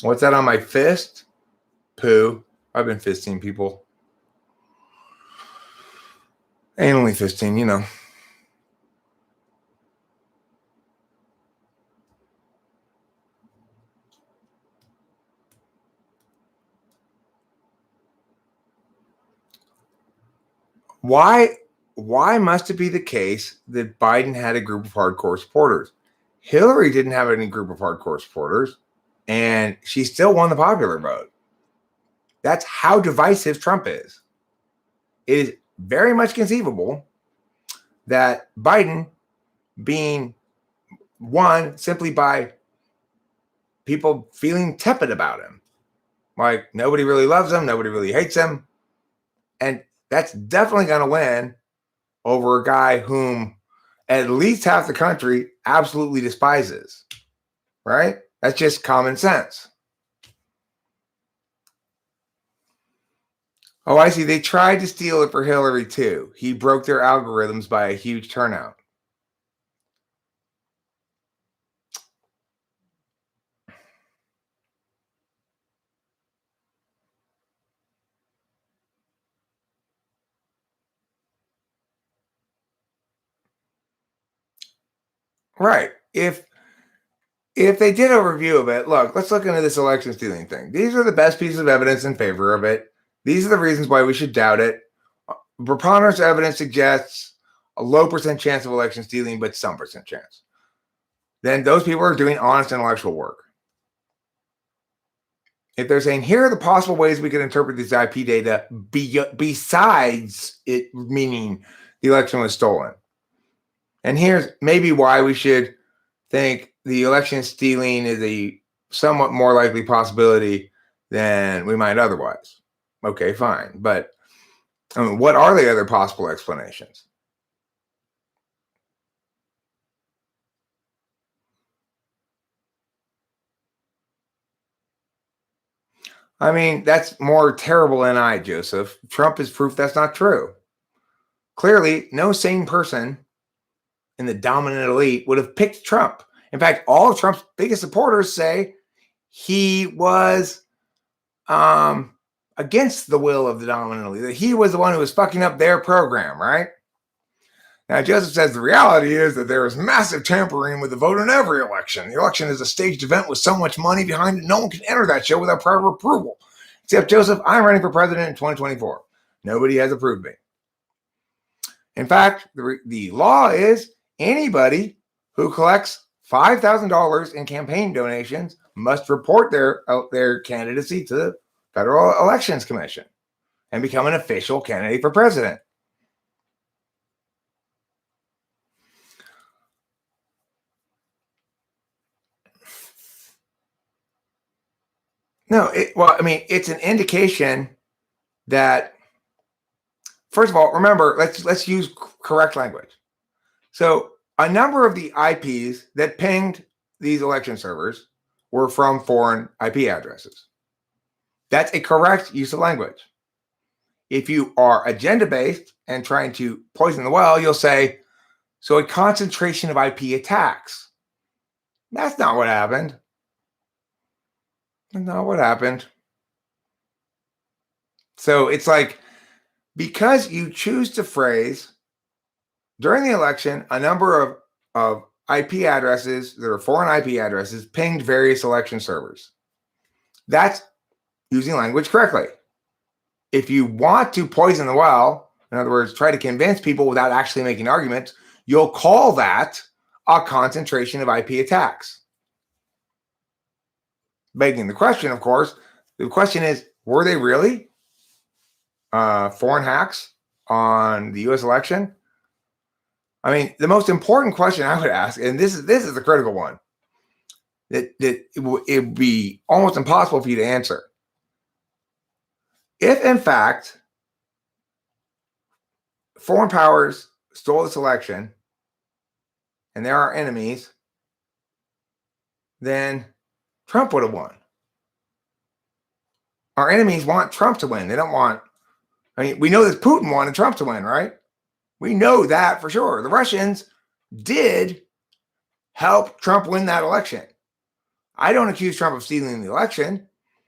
What's that on my fist? Poo. I've been fisting people. Anally fisting, you know. Why must it be the case that Biden had a group of hardcore supporters? Hillary didn't have any group of hardcore supporters, and she still won the popular vote. That's how divisive Trump is. It is very much conceivable that Biden being won simply by people feeling tepid about him. Like nobody really loves him, nobody really hates him. And that's definitely going to win over a guy whom at least half the country absolutely despises, right? That's just common sense. Oh, I see. They tried to steal it for Hillary too. He broke their algorithms by a huge turnout. Right. If they did a review of it, look, let's look into this election stealing thing. These are the best pieces of evidence in favor of it. These are the reasons why we should doubt it. Preponderance of evidence suggests a low % chance of election stealing, but some % chance. Then those people are doing honest intellectual work. if they're saying, here are the possible ways we can interpret this IP data besides it meaning the election was stolen. And here's maybe why we should think the election stealing is a somewhat more likely possibility than we might otherwise. Okay, fine. But I mean, what are the other possible explanations? I mean, that's more terrible than I, Joseph. Trump is proof that's not true. Clearly, no sane person in the dominant elite would have picked Trump. In fact, all of Trump's biggest supporters say he was against the will of the dominant elite, that he was the one who was fucking up their program, right? Now, Joseph says the reality is that there is massive tampering with the vote in every election. The election is a staged event with so much money behind it, no one can enter that show without prior approval. Except, Joseph, I'm running for president in 2024. Nobody has approved me. In fact, the law is anybody who collects $5,000 in campaign donations must report their candidacy to the Federal Elections Commission and become an official candidate for president. No, it's an indication that, first of all, remember, let's use correct language. So a number of the IPs that pinged these election servers were from foreign IP addresses. That's a correct use of language. If you are agenda-based and trying to poison the well, you'll say, so a concentration of IP attacks. That's not what happened. That's not what happened. So it's like, because you choose to phrase during the election, a number of IP addresses that are foreign IP addresses pinged various election servers. That's using language correctly. If you want to poison the well, in other words, try to convince people without actually making arguments, you'll call that a concentration of IP attacks. Begging the question, of course, the question is, were they really foreign hacks on the U.S. election? I mean, the most important question I would ask, and this is the critical one, that it would be almost impossible for you to answer. If, in fact, foreign powers stole this election and they're our enemies, then Trump would have won. Our enemies want Trump to win. They don't want, I mean, we know that Putin wanted Trump to win, right? We know that for sure. The Russians did help Trump win that election. I don't accuse Trump of stealing the election.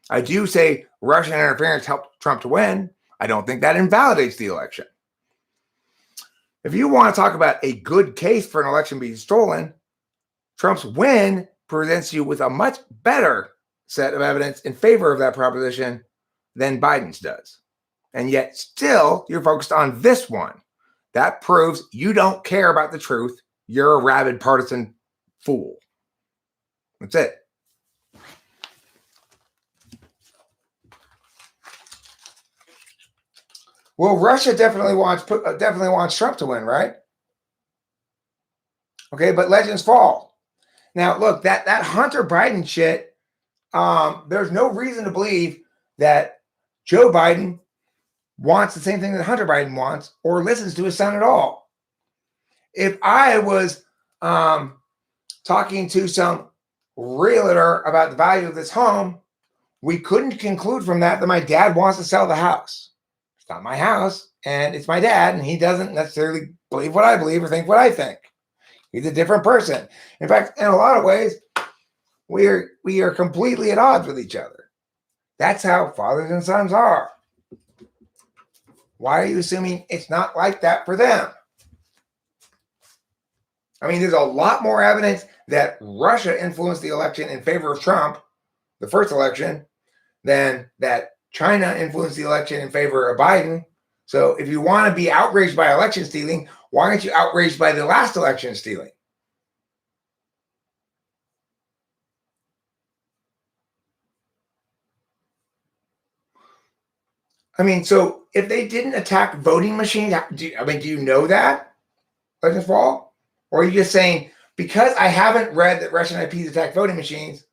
I do say Russian interference helped Trump to win. I don't think that invalidates the election. If you want to talk about a good case for an election being stolen, Trump's win presents you with a much better set of evidence in favor of that proposition than Biden's does. And yet still, you're focused on this one. That proves you don't care about the truth. You're a rabid partisan fool. That's it. Well, Russia definitely wants Trump to win, right? Okay, but legends fall. Now, look, that Hunter Biden shit, there's no reason to believe that Joe Biden wants the same thing that Hunter Biden wants or listens to his son at all. If I was talking to some realtor about the value of this home, we couldn't conclude from that my dad wants to sell the house. It's not my house, and it's my dad, and he doesn't necessarily believe what I believe or think what I think. He's a different person. In fact, in a lot of ways, we are completely at odds with each other. That's how fathers and sons are. Why are you assuming it's not like that for them? I mean, there's a lot more evidence that Russia influenced the election in favor of Trump, the first election, than that China influenced the election in favor of Biden. So if you want to be outraged by election stealing, why aren't you outraged by the last election stealing? I mean, so if they didn't attack voting machines, do you know that, Legends Fall? Or are you just saying, because I haven't read that Russian IPs attacked voting machines,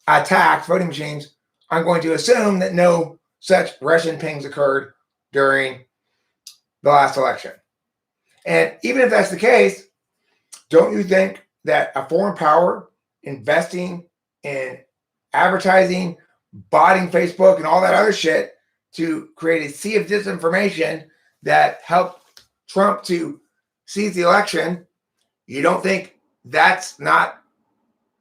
I'm going to assume that no such Russian pings occurred during the last election? And even if that's the case, don't you think that a foreign power investing in advertising, botting Facebook, and all that other shit to create a sea of disinformation that helped Trump to seize the election, you don't think that's not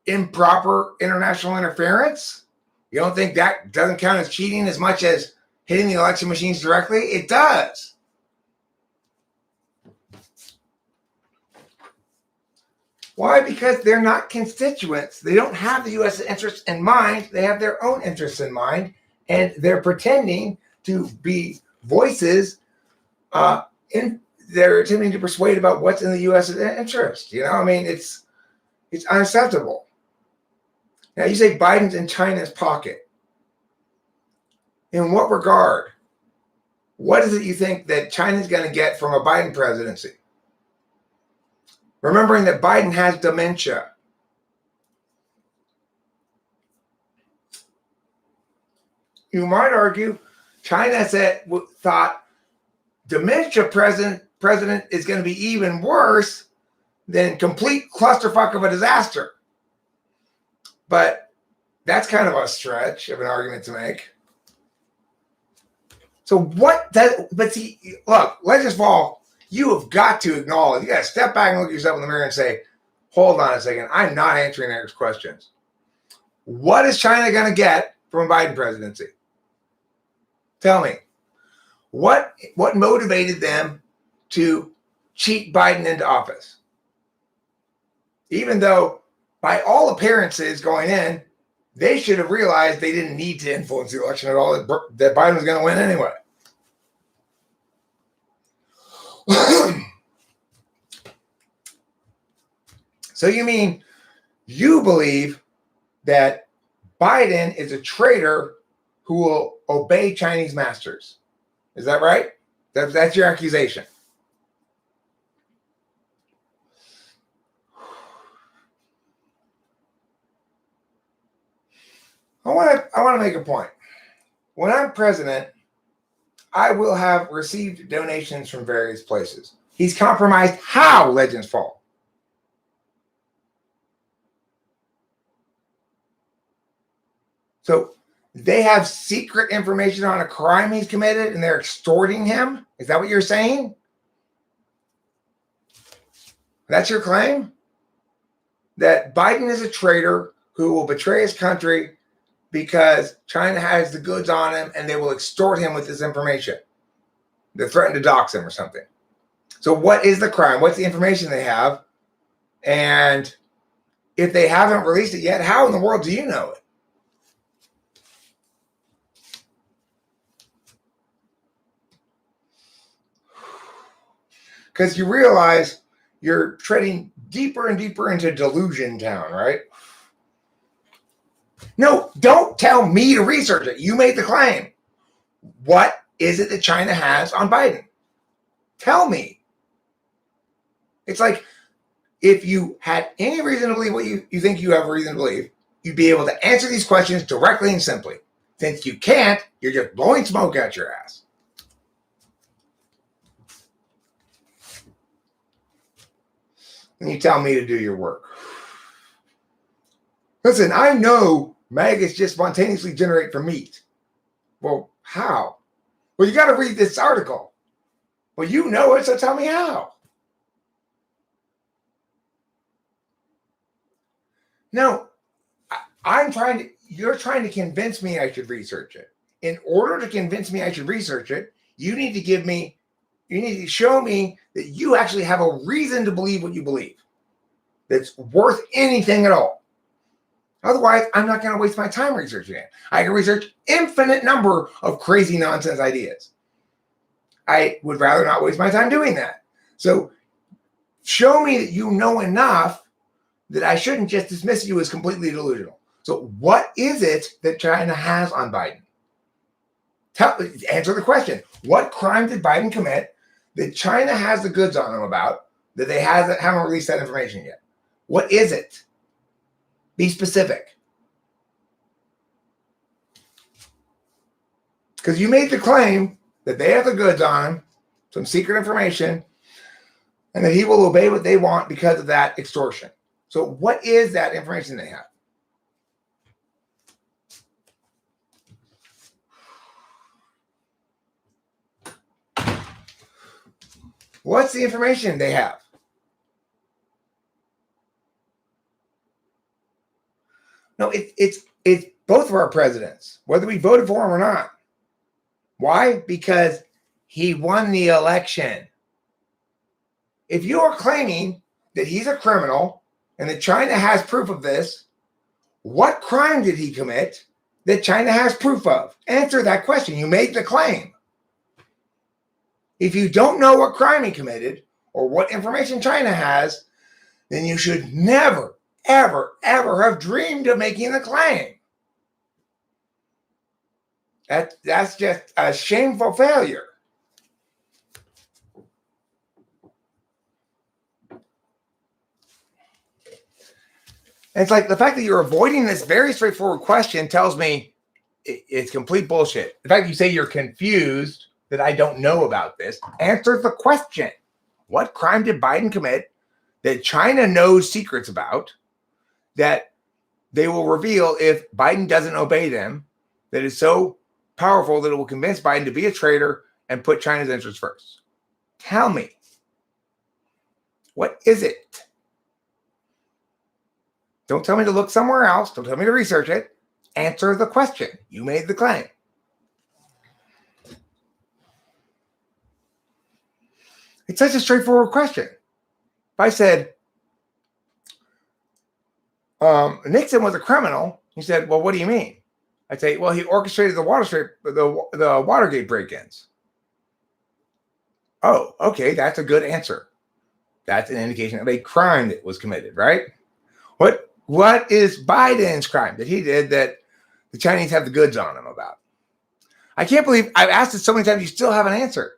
improper international interference? You don't think that doesn't count as cheating as much as hitting the election machines directly? It does. Why? Because they're not constituents. They don't have the U.S. interests in mind. They have their own interests in mind, and they're pretending to be voices. They're attempting to persuade about what's in the U.S. interest. It's unacceptable. Now, you say Biden's in China's pocket. In what regard? What is it you think that China's going to get from a Biden presidency? Remembering that Biden has dementia. You might argue China thought dementia president is going to be even worse than complete clusterfuck of a disaster. But that's kind of a stretch of an argument to make. So look, Legends Fall, you have got to acknowledge, you got to step back and look at yourself in the mirror and say, hold on a second, I'm not answering Eric's questions. What is China going to get from a Biden presidency? Tell me. What motivated them to cheat Biden into office? Even though, by all appearances going in, they should have realized they didn't need to influence the election at all, that Biden was going to win anyway. So you mean you believe that Biden is a traitor who will obey Chinese masters? Is that right? That's your accusation. I want to make a point. When I'm president, I will have received donations from various places. He's compromised how, Legends Fall? So they have secret information on a crime he's committed and they're extorting him? Is that what you're saying? That's your claim? That Biden is a traitor who will betray his country because China has the goods on him and they will extort him with this information. They threaten to dox him or something. So what is the crime? What's the information they have? And if they haven't released it yet, how in the world do you know it? Because you realize you're treading deeper and deeper into delusion town, right? No, don't tell me to research it. You made the claim. What is it that China has on Biden? Tell me. It's like if you had any reason to believe what you think you have a reason to believe, you'd be able to answer these questions directly and simply. Since you can't, you're just blowing smoke out your ass. And you tell me to do your work. Listen, I know maggots just spontaneously generate from meat. Well, how? Well, you got to read this article. Well, you know it, so tell me how. No, you're trying to convince me I should research it. In order to convince me I should research it, you need to show me that you actually have a reason to believe what you believe. That's worth anything at all. Otherwise, I'm not going to waste my time researching it. I can research infinite number of crazy nonsense ideas. I would rather not waste my time doing that. So show me that you know enough that I shouldn't just dismiss you as completely delusional. So what is it that China has on Biden? Answer the question. What crime did Biden commit that China has the goods on him about that they haven't released that information yet? What is it? Be specific. Because you made the claim that they have the goods on him, some secret information, and that he will obey what they want because of that extortion. So what is that information they have? What's the information they have? No, it's both of our presidents, whether we voted for him or not. Why? Because he won the election. If you are claiming that he's a criminal and that China has proof of this, what crime did he commit that China has proof of? Answer that question. You made the claim. If you don't know what crime he committed or what information China has, then you should never, ever, ever have dreamed of making the claim. That's just a shameful failure. And it's like the fact that you're avoiding this very straightforward question tells me it's complete bullshit. The fact you say you're confused that I don't know about this, answer the question. What crime did Biden commit that China knows secrets about that they will reveal if Biden doesn't obey them, that is so powerful that it will convince Biden to be a traitor and put China's interests first? Tell me. What is it? Don't tell me to look somewhere else. Don't tell me to research it. Answer the question. You made the claim. It's such a straightforward question. If I said, Nixon was a criminal, he said, well, what do you mean? I'd say, well, he orchestrated the Watergate break-ins. Oh, okay, that's a good answer. That's an indication of a crime that was committed, right? What is Biden's crime that he did that the Chinese have the goods on him about? I can't believe I've asked it so many times, you still have an answer,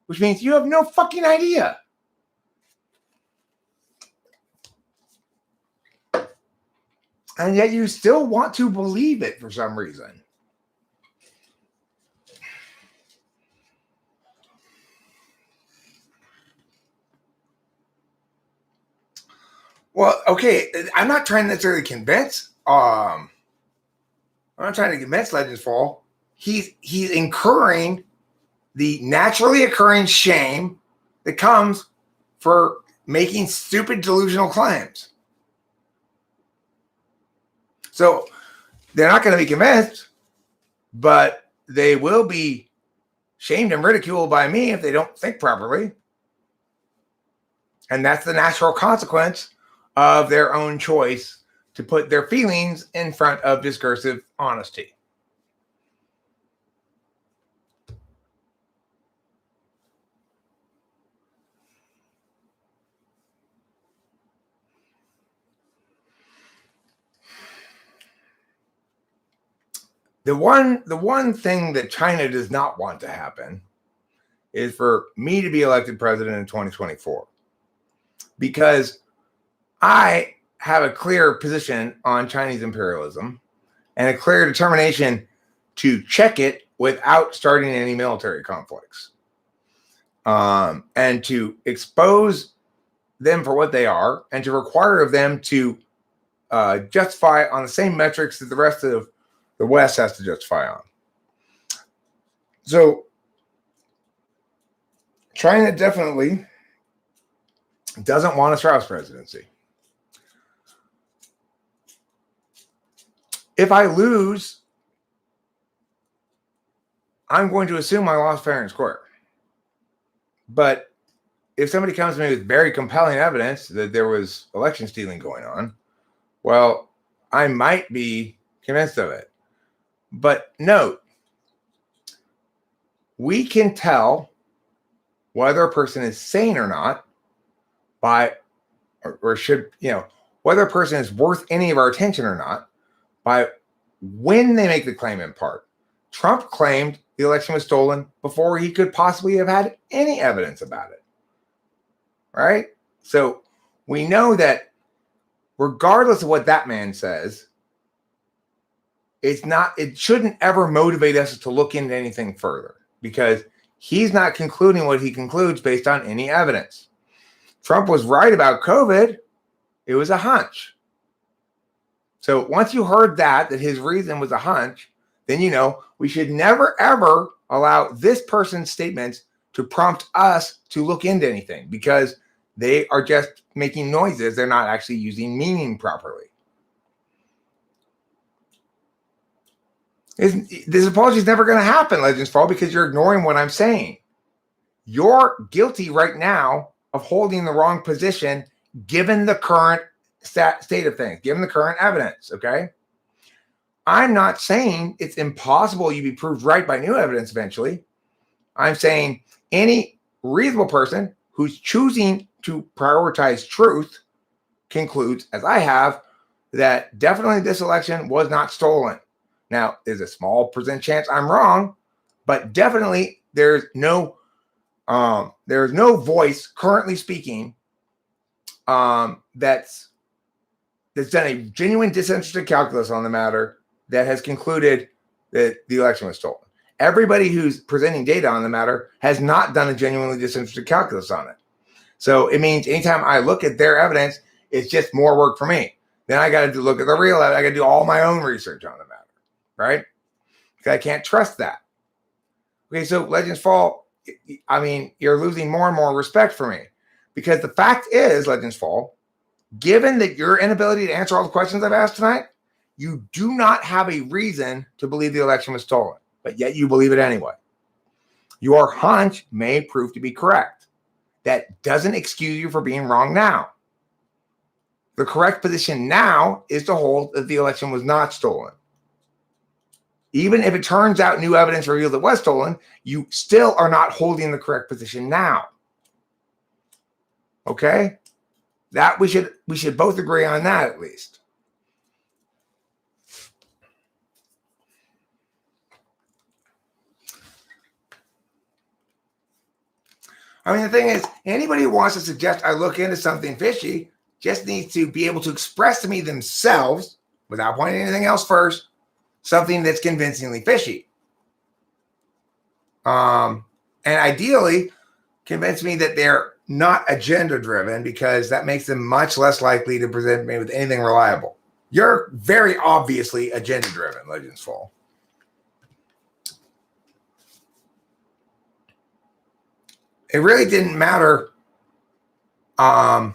which means you have no fucking idea. And yet you still want to believe it for some reason. Well, okay, I'm not trying to necessarily convince. I'm not trying to convince Legends Fall. He's incurring the naturally occurring shame that comes for making stupid delusional claims. So they're not going to be convinced, but they will be shamed and ridiculed by me if they don't think properly. And that's the natural consequence of their own choice to put their feelings in front of discursive honesty. The one thing that China does not want to happen is for me to be elected president in 2024, because I have a clear position on Chinese imperialism and a clear determination to check it without starting any military conflicts, and to expose them for what they are and to require of them to justify on the same metrics that the rest of the West has to justify on. So China definitely doesn't want a Strauss presidency. If I lose, I'm going to assume I lost fair and square. But if somebody comes to me with very compelling evidence that there was election stealing going on, well, I might be convinced of it. But note, we can tell whether a person is sane or not by, or should, whether a person is worth any of our attention or not by when they make the claim in part. Trump claimed the election was stolen before he could possibly have had any evidence about it. Right? So we know that regardless of what that man says, it shouldn't ever motivate us to look into anything further because he's not concluding what he concludes based on any evidence. Trump was right about COVID. It was a hunch. So once you heard that his reason was a hunch, then you know we should never, ever allow this person's statements to prompt us to look into anything because they are just making noises. They're not actually using meaning properly. This apology is never going to happen, Legends Fall, because you're ignoring what I'm saying. You're guilty right now of holding the wrong position given the current state of things, given the current evidence, okay? I'm not saying it's impossible you be proved right by new evidence eventually. I'm saying any reasonable person who's choosing to prioritize truth concludes, as I have, that definitely this election was not stolen. Now, there's a small percent chance I'm wrong, but definitely there's no voice currently speaking that's done a genuine disinterested calculus on the matter that has concluded that the election was stolen. Everybody who's presenting data on the matter has not done a genuinely disinterested calculus on it. So it means anytime I look at their evidence, it's just more work for me. Then I got to look at the real evidence. I got to do all my own research on the matter, right? Because I can't trust that. Okay, so Legends Fall, I mean, you're losing more and more respect for me. Because the fact is, Legends Fall, given that your inability to answer all the questions I've asked tonight, you do not have a reason to believe the election was stolen, but yet you believe it anyway. Your hunch may prove to be correct. That doesn't excuse you for being wrong now. The correct position now is to hold that the election was not stolen. Even if it turns out new evidence revealed it was stolen, you still are not holding the correct position now. Okay? That we should both agree on that at least. I mean, the thing is, anybody who wants to suggest I look into something fishy just needs to be able to express to me themselves, without pointing anything else first, something that's convincingly fishy. And ideally, convince me that they're not agenda-driven because that makes them much less likely to present me with anything reliable. You're very obviously agenda-driven, Legends Fall. It really didn't matter. No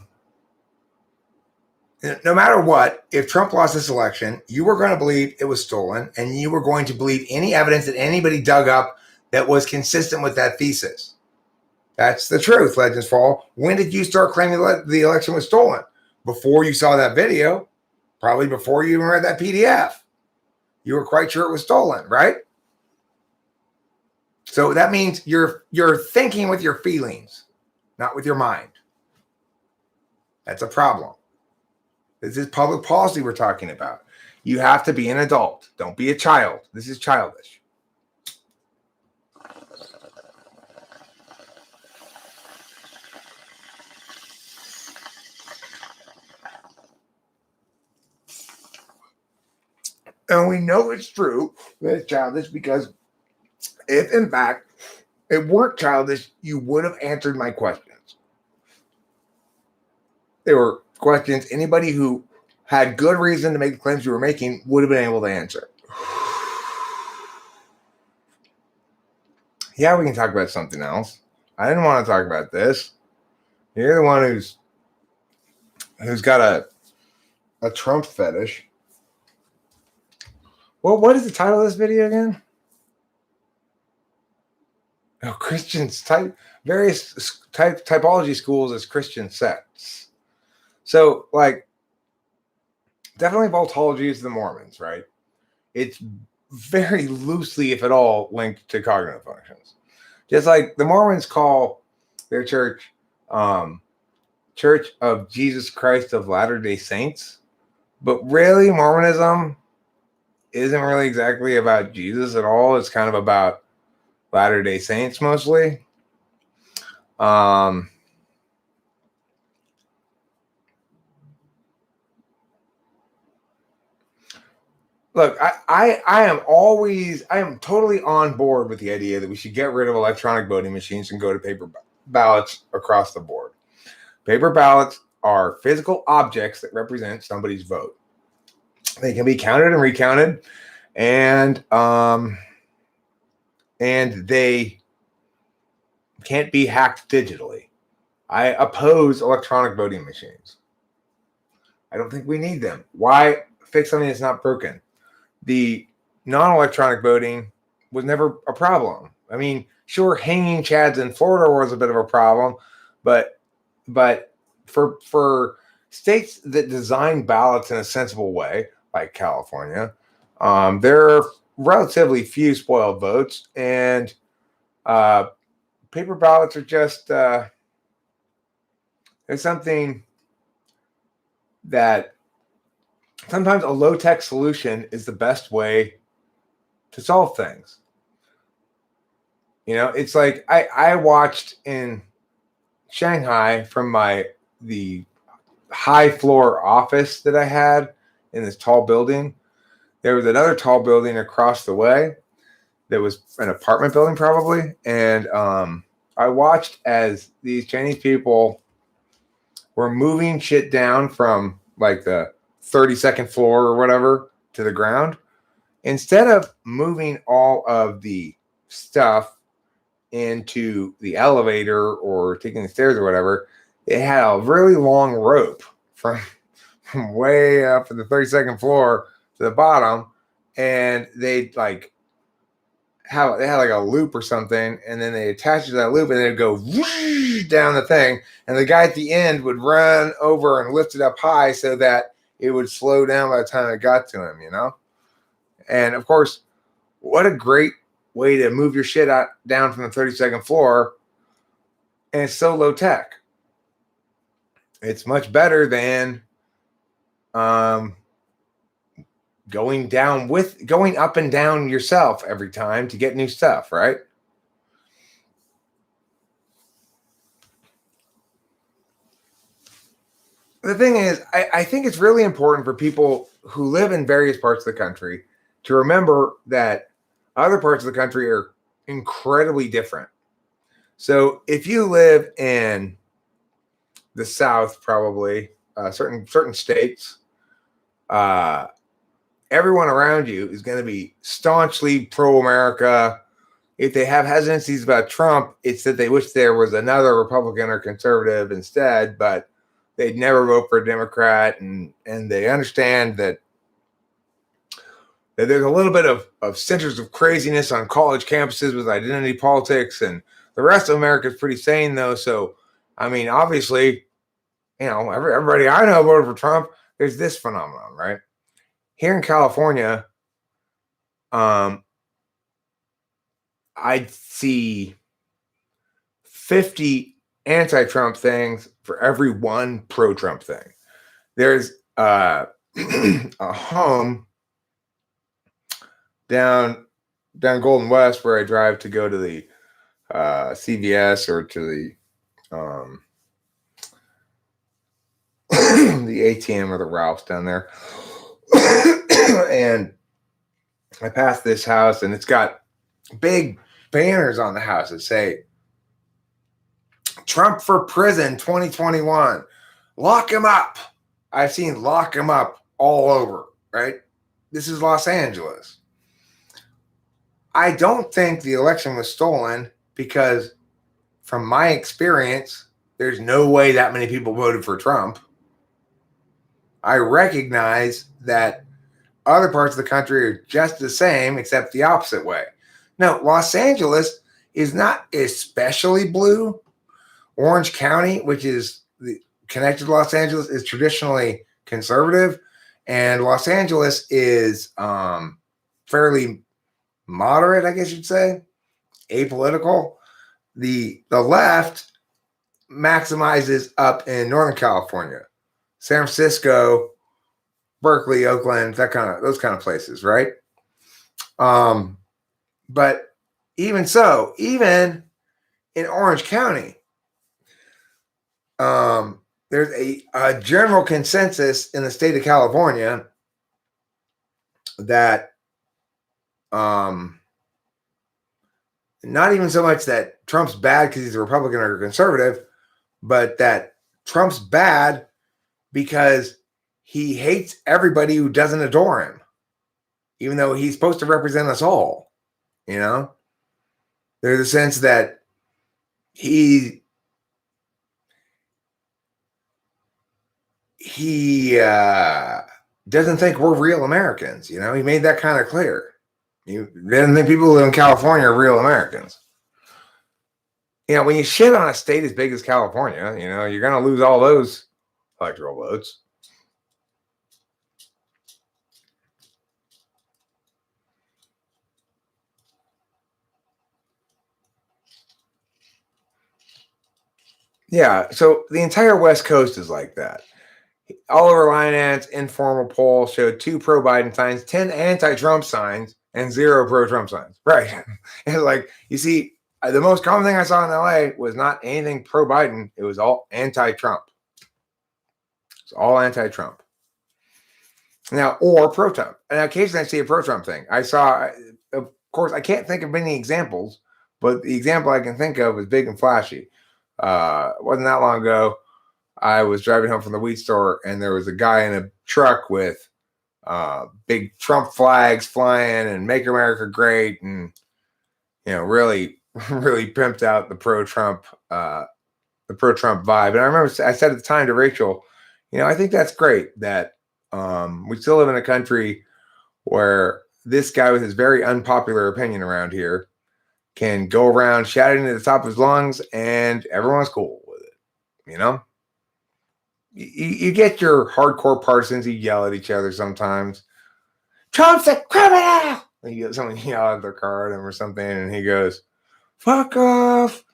matter what, if Trump lost this election, you were going to believe it was stolen, and you were going to believe any evidence that anybody dug up that was consistent with that thesis. That's the truth, Legends Fall. When did you start claiming the election was stolen? Before you saw that video, probably before you even read that PDF. You were quite sure it was stolen, right? So that means you're thinking with your feelings, not with your mind. That's a problem. This is public policy we're talking about. You have to be an adult. Don't be a child. This is childish. And we know it's true that it's childish because if, in fact, it weren't childish, you would have answered my questions. They were questions anybody who had good reason to make the claims you were making would have been able to answer. Yeah, we can talk about something else. I didn't want to talk about this. You're the one who's got a Trump fetish. Well, what is the title of this video again? Oh, Christians various typology schools as Christian sects. So, like, definitely Voltology is the Mormons, right? It's very loosely, if at all, linked to cognitive functions. Just like the Mormons call their church Church of Jesus Christ of Latter-day Saints. But really, Mormonism isn't really exactly about Jesus at all. It's kind of about Latter-day Saints mostly. Look, I am totally on board with the idea that we should get rid of electronic voting machines and go to paper ballots across the board. Paper ballots are physical objects that represent somebody's vote. They can be counted and recounted, and they can't be hacked digitally. I oppose electronic voting machines. I don't think we need them. Why fix something that's not broken? The non-electronic voting was never a problem. I mean, sure, hanging chads in Florida was a bit of a problem, but for states that design ballots in a sensible way, like California, there are relatively few spoiled votes, and paper ballots are just there's something that sometimes a low-tech solution is the best way to solve things. You know, it's like I watched in Shanghai from the high floor office that I had in this tall building. There was another tall building across the way that was an apartment building probably. And I watched as these Chinese people were moving shit down from like the 32nd floor or whatever to the ground. Instead of moving all of the stuff into the elevator or taking the stairs or whatever, they had a really long rope from way up at the 32nd floor to the bottom, and they had like a loop or something, and then they attached it to that loop, and they'd go down the thing, and the guy at the end would run over and lift it up high so that it would slow down by the time it got to him, you know? And of course, what a great way to move your shit down from the 32nd floor, and it's so low tech. It's much better than going up and down yourself every time to get new stuff, right? The thing is, I think it's really important for people who live in various parts of the country to remember that other parts of the country are incredibly different. So if you live in the South, probably certain states, everyone around you is going to be staunchly pro-America. If they have hesitancies about Trump, it's that they wish there was another Republican or conservative instead, but they'd never vote for a Democrat, and they understand that there's a little bit of centers of craziness on college campuses with identity politics, and the rest of America is pretty sane, though. So, I mean, obviously, you know, everybody I know voted for Trump. There's this phenomenon, right? Here in California, I'd see 50 anti-Trump things for every one pro-Trump thing. There's a home down Golden West where I drive to go to the CVS or to the the ATM or the Ralph's down there. And I passed this house, and it's got big banners on the house that say Trump for prison 2021. Lock him up. I've seen lock him up all over, right? This is Los Angeles. I don't think the election was stolen because, from my experience, there's no way that many people voted for Trump. I recognize that other parts of the country are just the same, except the opposite way. No, Los Angeles is not especially blue. Orange County, which is connected to Los Angeles, is traditionally conservative, and Los Angeles is fairly moderate, I guess you'd say, apolitical. The left maximizes up in Northern California, San Francisco, Berkeley, Oakland, those kind of places, right? But even so, even in Orange County, there's a general consensus in the state of California that not even so much that Trump's bad because he's a Republican or a conservative, but that Trump's bad because he hates everybody who doesn't adore him, even though he's supposed to represent us all. You know, there's a sense that he doesn't think we're real Americans. You know, he made that kind of clear. He doesn't think people who live in California are real Americans. You know, when you shit on a state as big as California, you know, you're going to lose all those electoral votes. Yeah, so the entire West Coast is like that. Oliver Lynant's informal poll showed 2 pro-Biden signs, 10 anti-Trump signs, and 0 pro-Trump signs. Right. And like, you see, the most common thing I saw in LA was not anything pro-Biden. It was all anti-Trump. It's all anti-Trump. Now, or pro-Trump. And occasionally I see a pro-Trump thing. I saw, of course, I can't think of many examples, but the example I can think of is big and flashy. It wasn't that long ago. I was driving home from the wheat store, and there was a guy in a truck with big Trump flags flying and "Make America Great," and you know, really, really pimped out the pro-Trump vibe. And I remember I said at the time to Rachel, you know, I think that's great that we still live in a country where this guy with his very unpopular opinion around here can go around shouting at the top of his lungs, and everyone's cool with it. You know. You get your hardcore partisans who yell at each other sometimes. Trump's a criminal! And you get someone yell at their car at him or something, and he goes, fuck off!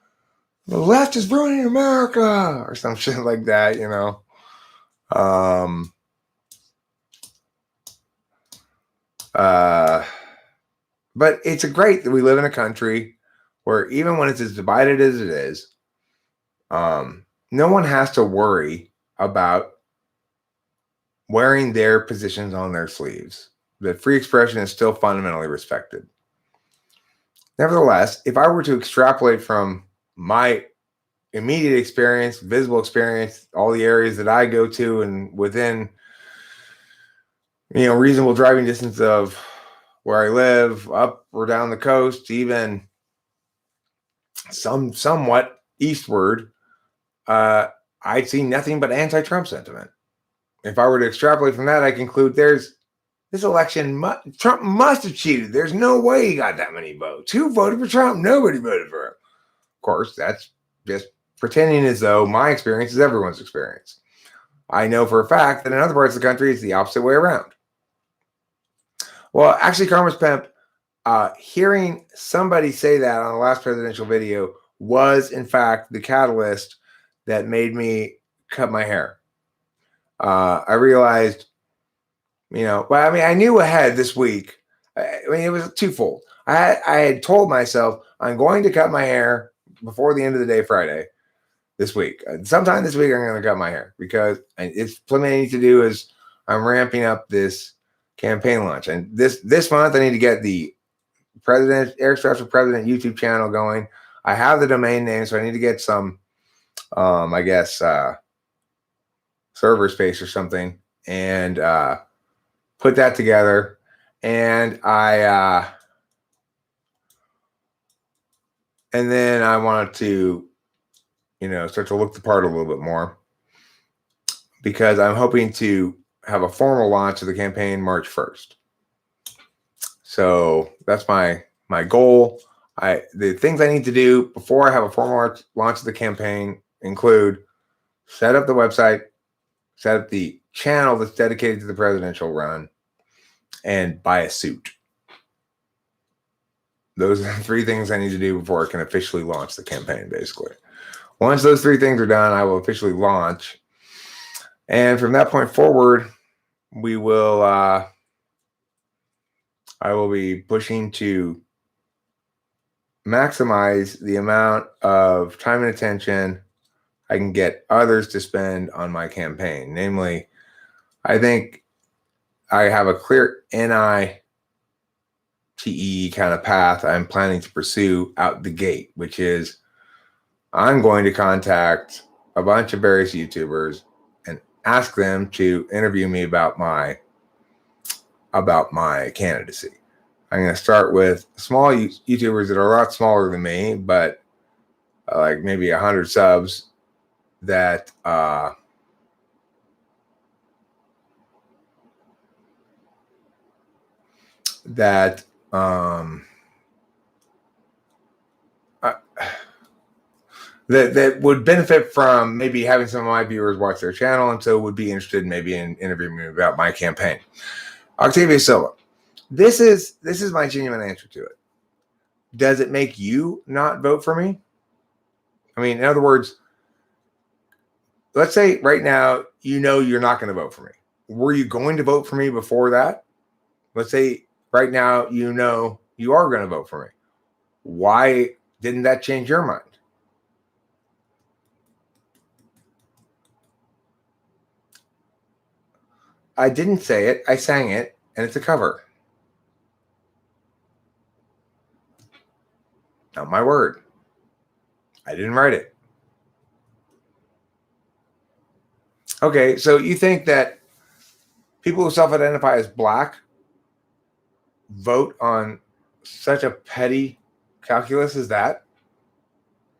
The left is ruining America! Or some shit like that, you know. But it's great that we live in a country where even when it's as divided as it is, no one has to worry about wearing their positions on their sleeves. That free expression is still fundamentally respected. Nevertheless, if I were to extrapolate from my immediate experience, visible experience, all the areas that I go to and within, you know, reasonable driving distance of where I live, up or down the coast, even somewhat eastward, I'd see nothing but anti-Trump sentiment. If I were to extrapolate from that, I conclude this election, Trump must have cheated. There's no way he got that many votes. Who voted for Trump? Nobody voted for him. Of course, that's just pretending as though my experience is everyone's experience. I know for a fact that in other parts of the country, it's the opposite way around. Well, actually, Karma's Pimp, hearing somebody say that on the last presidential video was, in fact, the catalyst that made me cut my hair. I realized, you know, well, I mean, I knew ahead this week. I mean, it was twofold. I had told myself I'm going to cut my hair before the end of the day Friday this week. Sometime this week I'm going to cut my hair because it's something I need to do is I'm ramping up this campaign launch. And this month I need to get the Eric Straps for President YouTube channel going. I have the domain name, so I need to get some I guess server space or something and put that together. And and then I wanted to, you know, start to look the part a little bit more because I'm hoping to have a formal launch of the campaign March 1st. So that's my goal. The things I need to do before I have a formal launch of the campaign include set up the website, set up the channel that's dedicated to the presidential run, and buy a suit. Those are the 3 things I need to do before I can officially launch the campaign, basically. Once those 3 things are done, I will officially launch. And from that point forward, we will I will be pushing to maximize the amount of time and attention I can get others to spend on my campaign. Namely, I think I have a clear NITE kind of path I'm planning to pursue out the gate, which is I'm going to contact a bunch of various YouTubers and ask them to interview me about my candidacy. I'm going to start with small YouTubers that are a lot smaller than me, but like maybe 100 subs that that that would benefit from maybe having some of my viewers watch their channel, and so would be interested maybe in interviewing me about my campaign. Octavia Silva. This is my genuine answer to it. Does it make you not vote for me? I mean, in other words, let's say right now you're not going to vote for me. Were you going to vote for me before that? Let's say right now you are going to vote for me. Why didn't that change your mind? I didn't say it. I sang it, and it's a cover. Not my word. I didn't write it. Okay, so you think that people who self-identify as Black vote on such a petty calculus as that?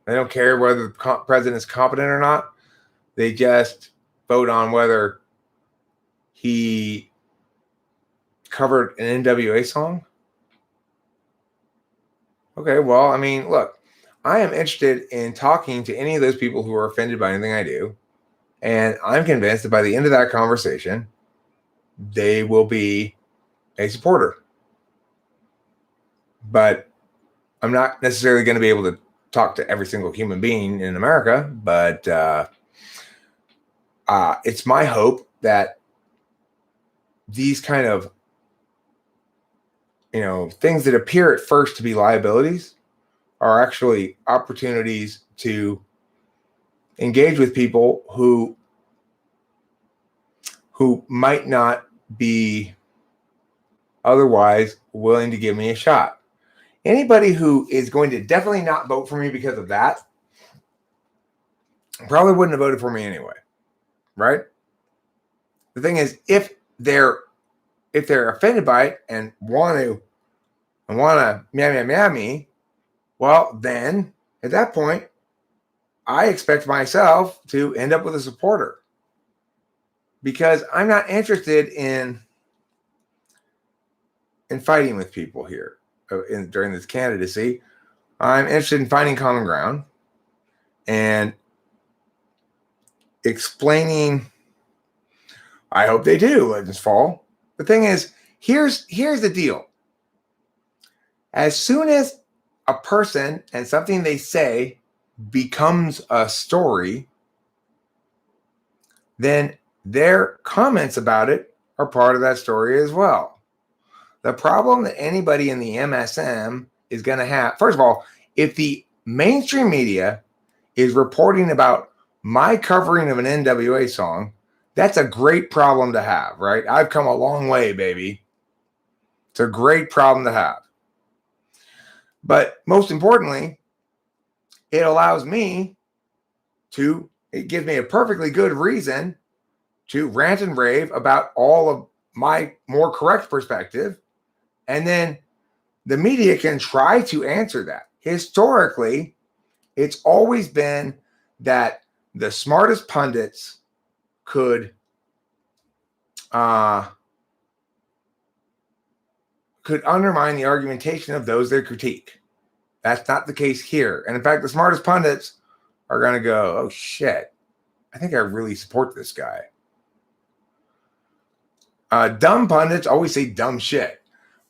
They don't care whether the president is competent or not. They just vote on whether he covered an NWA song. Okay, well, I mean, look, I am interested in talking to any of those people who are offended by anything I do. And I'm convinced that by the end of that conversation, they will be a supporter. But I'm not necessarily going to be able to talk to every single human being in America. But it's my hope that these kind of things that appear at first to be liabilities are actually opportunities to engage with people who might not be otherwise willing to give me a shot. Anybody who is going to definitely not vote for me because of that probably wouldn't have voted for me anyway, right? The thing is, if they're offended by it and want to meow me, well, then at that point, I expect myself to end up with a supporter, because I'm not interested in fighting with people here during this candidacy. I'm interested in finding common ground and explaining. I hope they do this fall. The thing is, here's the deal. As soon as a person and something they say becomes a story, then their comments about it are part of that story as well. The problem that anybody in the MSM is going to have, first of all, if the mainstream media is reporting about my covering of an NWA song, that's a great problem to have, right? I've come a long way, baby. It's a great problem to have. But most importantly, it allows me it gives me a perfectly good reason to rant and rave about all of my more correct perspective. And then the media can try to answer that. Historically, it's always been that the smartest pundits could undermine the argumentation of those they critique. That's not the case here. And in fact, the smartest pundits are going to go, oh, shit, I think I really support this guy. Dumb pundits always say dumb shit.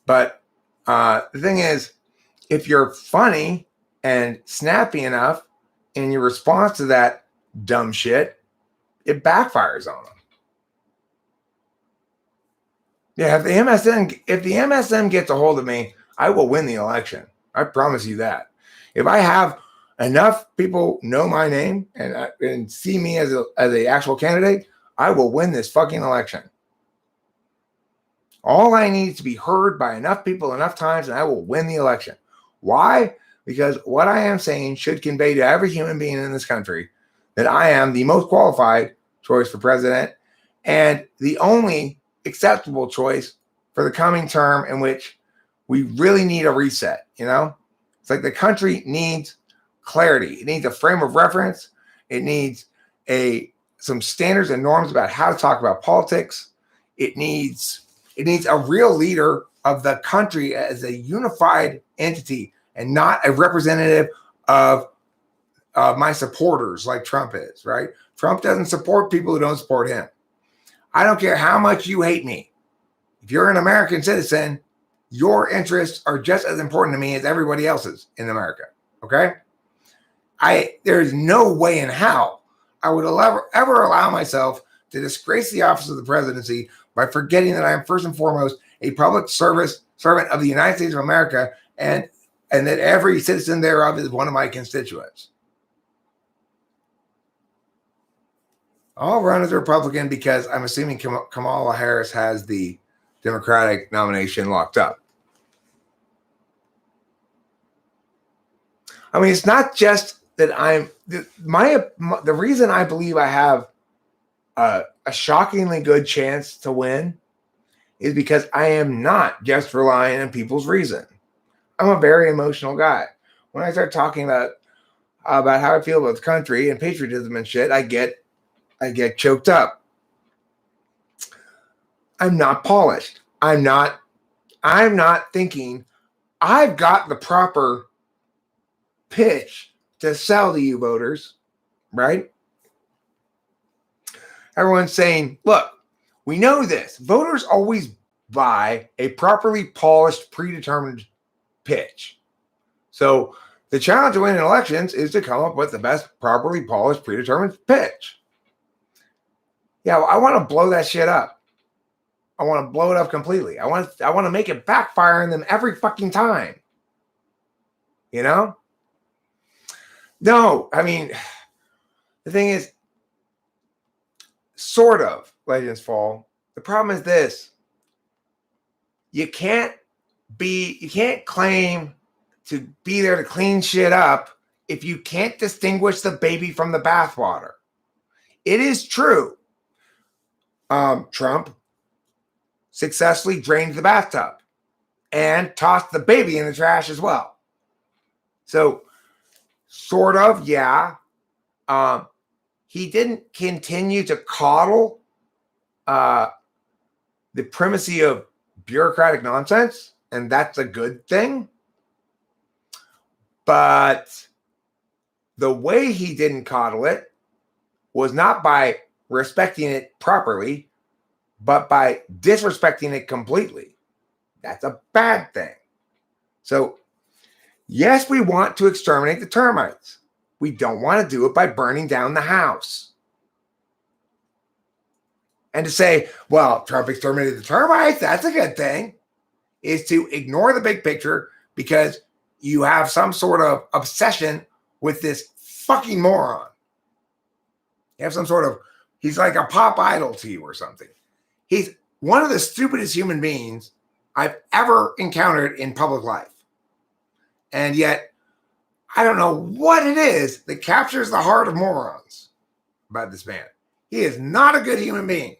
But the thing is, if you're funny and snappy enough in your response to that dumb shit, it backfires on them. Yeah, if the MSM gets a hold of me, I will win the election. I promise you that. If I have enough people know my name and see me as a actual candidate, I will win this fucking election. All I need is to be heard by enough people enough times, and I will win the election. Why? Because what I am saying should convey to every human being in this country that I am the most qualified choice for president and the only acceptable choice for the coming term in which we really need a reset. It's like the country needs clarity. It needs a frame of reference. It needs some standards and norms about how to talk about politics. It needs a real leader of the country as a unified entity and not a representative of my supporters like Trump is, right? Trump doesn't support people who don't support him. I don't care how much you hate me. If you're an American citizen, your interests are just as important to me as everybody else's in America, okay? There's no way in how I would ever allow myself to disgrace the office of the presidency by forgetting that I am first and foremost a public servant of the United States of America and that every citizen thereof is one of my constituents. I'll run as a Republican because I'm assuming Kamala Harris has the Democratic nomination locked up. I mean, it's not just that the reason I believe I have a shockingly good chance to win is because I am not just relying on people's reason. I'm a very emotional guy. When I start talking about how I feel about the country and patriotism and shit, I get choked up. I'm not polished. I'm not thinking I've got the proper pitch to sell to you voters, right? Everyone's saying, look, we know this. Voters always buy a properly polished, predetermined pitch. So the challenge to winning elections is to come up with the best properly polished, predetermined pitch. Yeah, I want to blow that shit up. I want to blow it up completely. I want to make it backfire on them every fucking time. No, I mean, the thing is, sort of, Legends Fall. The problem is this. You can't claim to be there to clean shit up if you can't distinguish the baby from the bathwater. It is true. Trump successfully drained the bathtub and tossed the baby in the trash as well. So, sort of, yeah. He didn't continue to coddle the primacy of bureaucratic nonsense, and that's a good thing. But the way he didn't coddle it was not by respecting it properly, but by disrespecting it completely. That's a bad thing. So, yes, we want to exterminate the termites. We don't want to do it by burning down the house. And to say, well, Trump exterminated the termites, that's a good thing, is to ignore the big picture because you have some sort of obsession with this fucking moron. You have some sort of, he's like a pop idol to you or something. He's one of the stupidest human beings I've ever encountered in public life. And yet, I don't know what it is that captures the heart of morons about this man. He is not a good human being.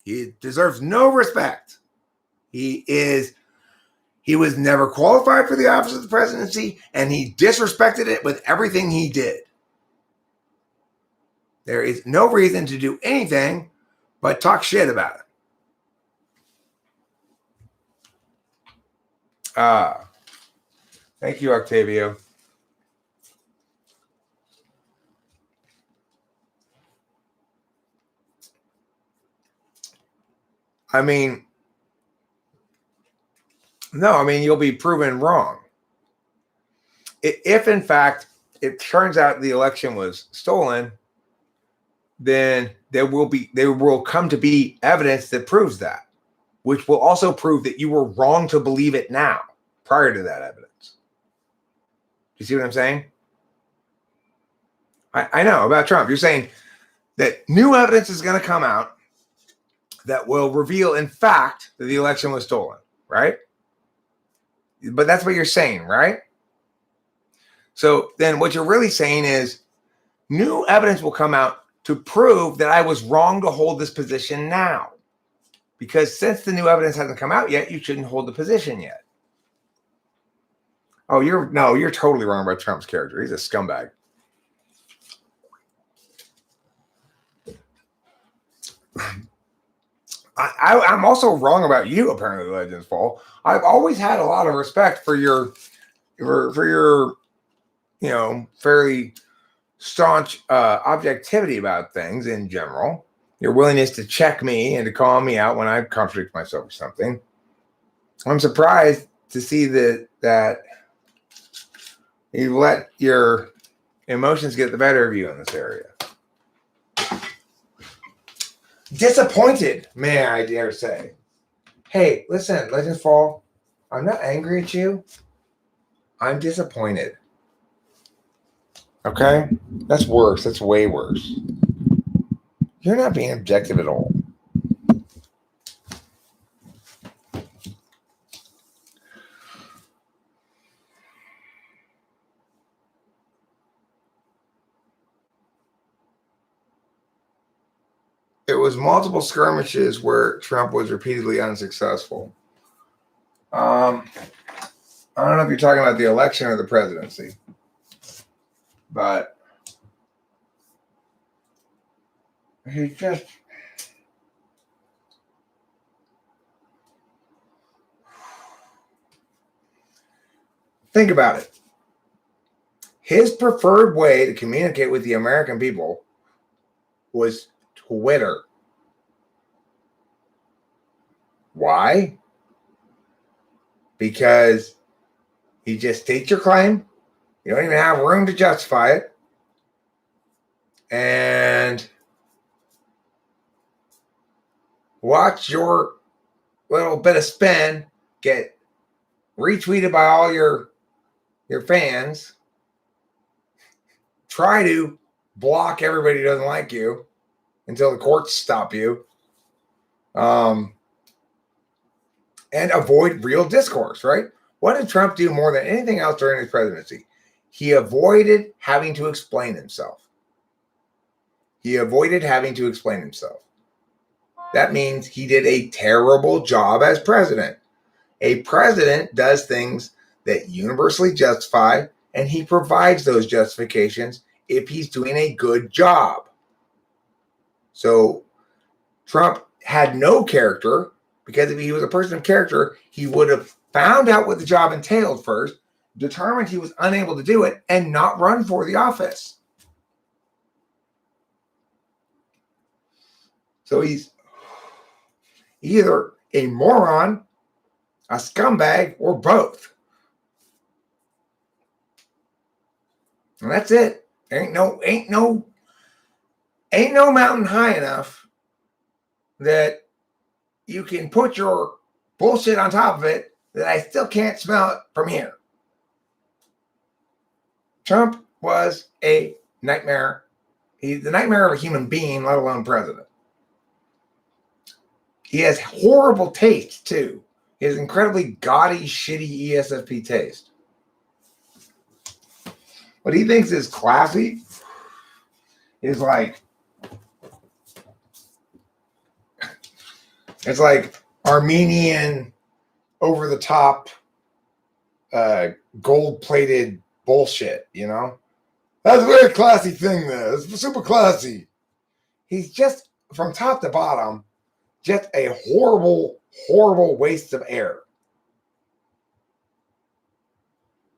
He deserves no respect. He was never qualified for the office of the presidency, and he disrespected it with everything he did. There is no reason to do anything but talk shit about it. Thank you, Octavio. I mean, you'll be proven wrong. If in fact it turns out the election was stolen, then there will come to be evidence that proves that. which will also prove that you were wrong to believe it now, prior to that evidence. Do you see what I'm saying? I know about Trump. You're saying that new evidence is going to come out that will reveal, in fact, that the election was stolen, right? But that's what you're saying, right? So then what you're really saying is new evidence will come out to prove that I was wrong to hold this position now. Because since the new evidence hasn't come out yet, you shouldn't hold the position yet. Oh, you're totally wrong about Trump's character. He's a scumbag. I'm also wrong about you, apparently, Legends Fall. I've always had a lot of respect for your fairly staunch objectivity about things in general. Your willingness to check me and to call me out when I contradict myself or something. I'm surprised to see that you let your emotions get the better of you in this area. Disappointed, may I dare say. Hey, listen, Legends Fall, I'm not angry at you. I'm disappointed. Okay? That's worse. That's way worse. You're not being objective at all. It was multiple skirmishes where Trump was repeatedly unsuccessful. I don't know if you're talking about the election or the presidency, but he just think about it. His preferred way to communicate with the American people was Twitter. Why? Because he just states your claim. You don't even have room to justify it. And watch your little bit of spin get retweeted by all your fans. Try to block everybody who doesn't like you until the courts stop you. And avoid real discourse, right? What did Trump do more than anything else during his presidency? He avoided having to explain himself. That means he did a terrible job as president. A president does things that universally justify, and he provides those justifications if he's doing a good job. So Trump had no character, because if he was a person of character, he would have found out what the job entailed first, determined he was unable to do it, and not run for the office. So he's either a moron, a scumbag, or both. And that's it. Ain't no mountain high enough that you can put your bullshit on top of it that I still can't smell it from here. Trump was a nightmare. He's the nightmare of a human being, let alone president. He has horrible taste, too. He has incredibly gaudy, shitty ESFP taste. What he thinks is classy is like, it's like Armenian, over-the-top, gold-plated bullshit, you know? That's a very classy thing, though. It's super classy. He's just, from top to bottom, just a horrible, horrible waste of air.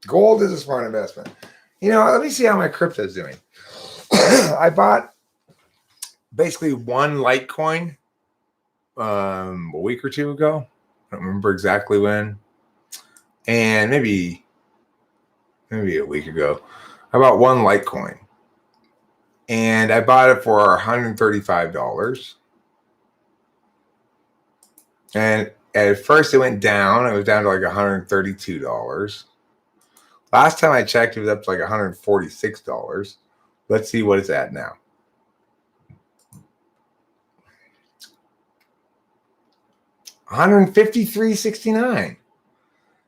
Gold is a smart investment. You know, let me see how my crypto is doing. I bought basically one Litecoin a week or two ago. I don't remember exactly when. And maybe a week ago. I bought one Litecoin. And I bought it for $135. And at first it went down. It was down to like $132. Last time I checked, it was up to like $146. Let's see what it's at now. $153.69.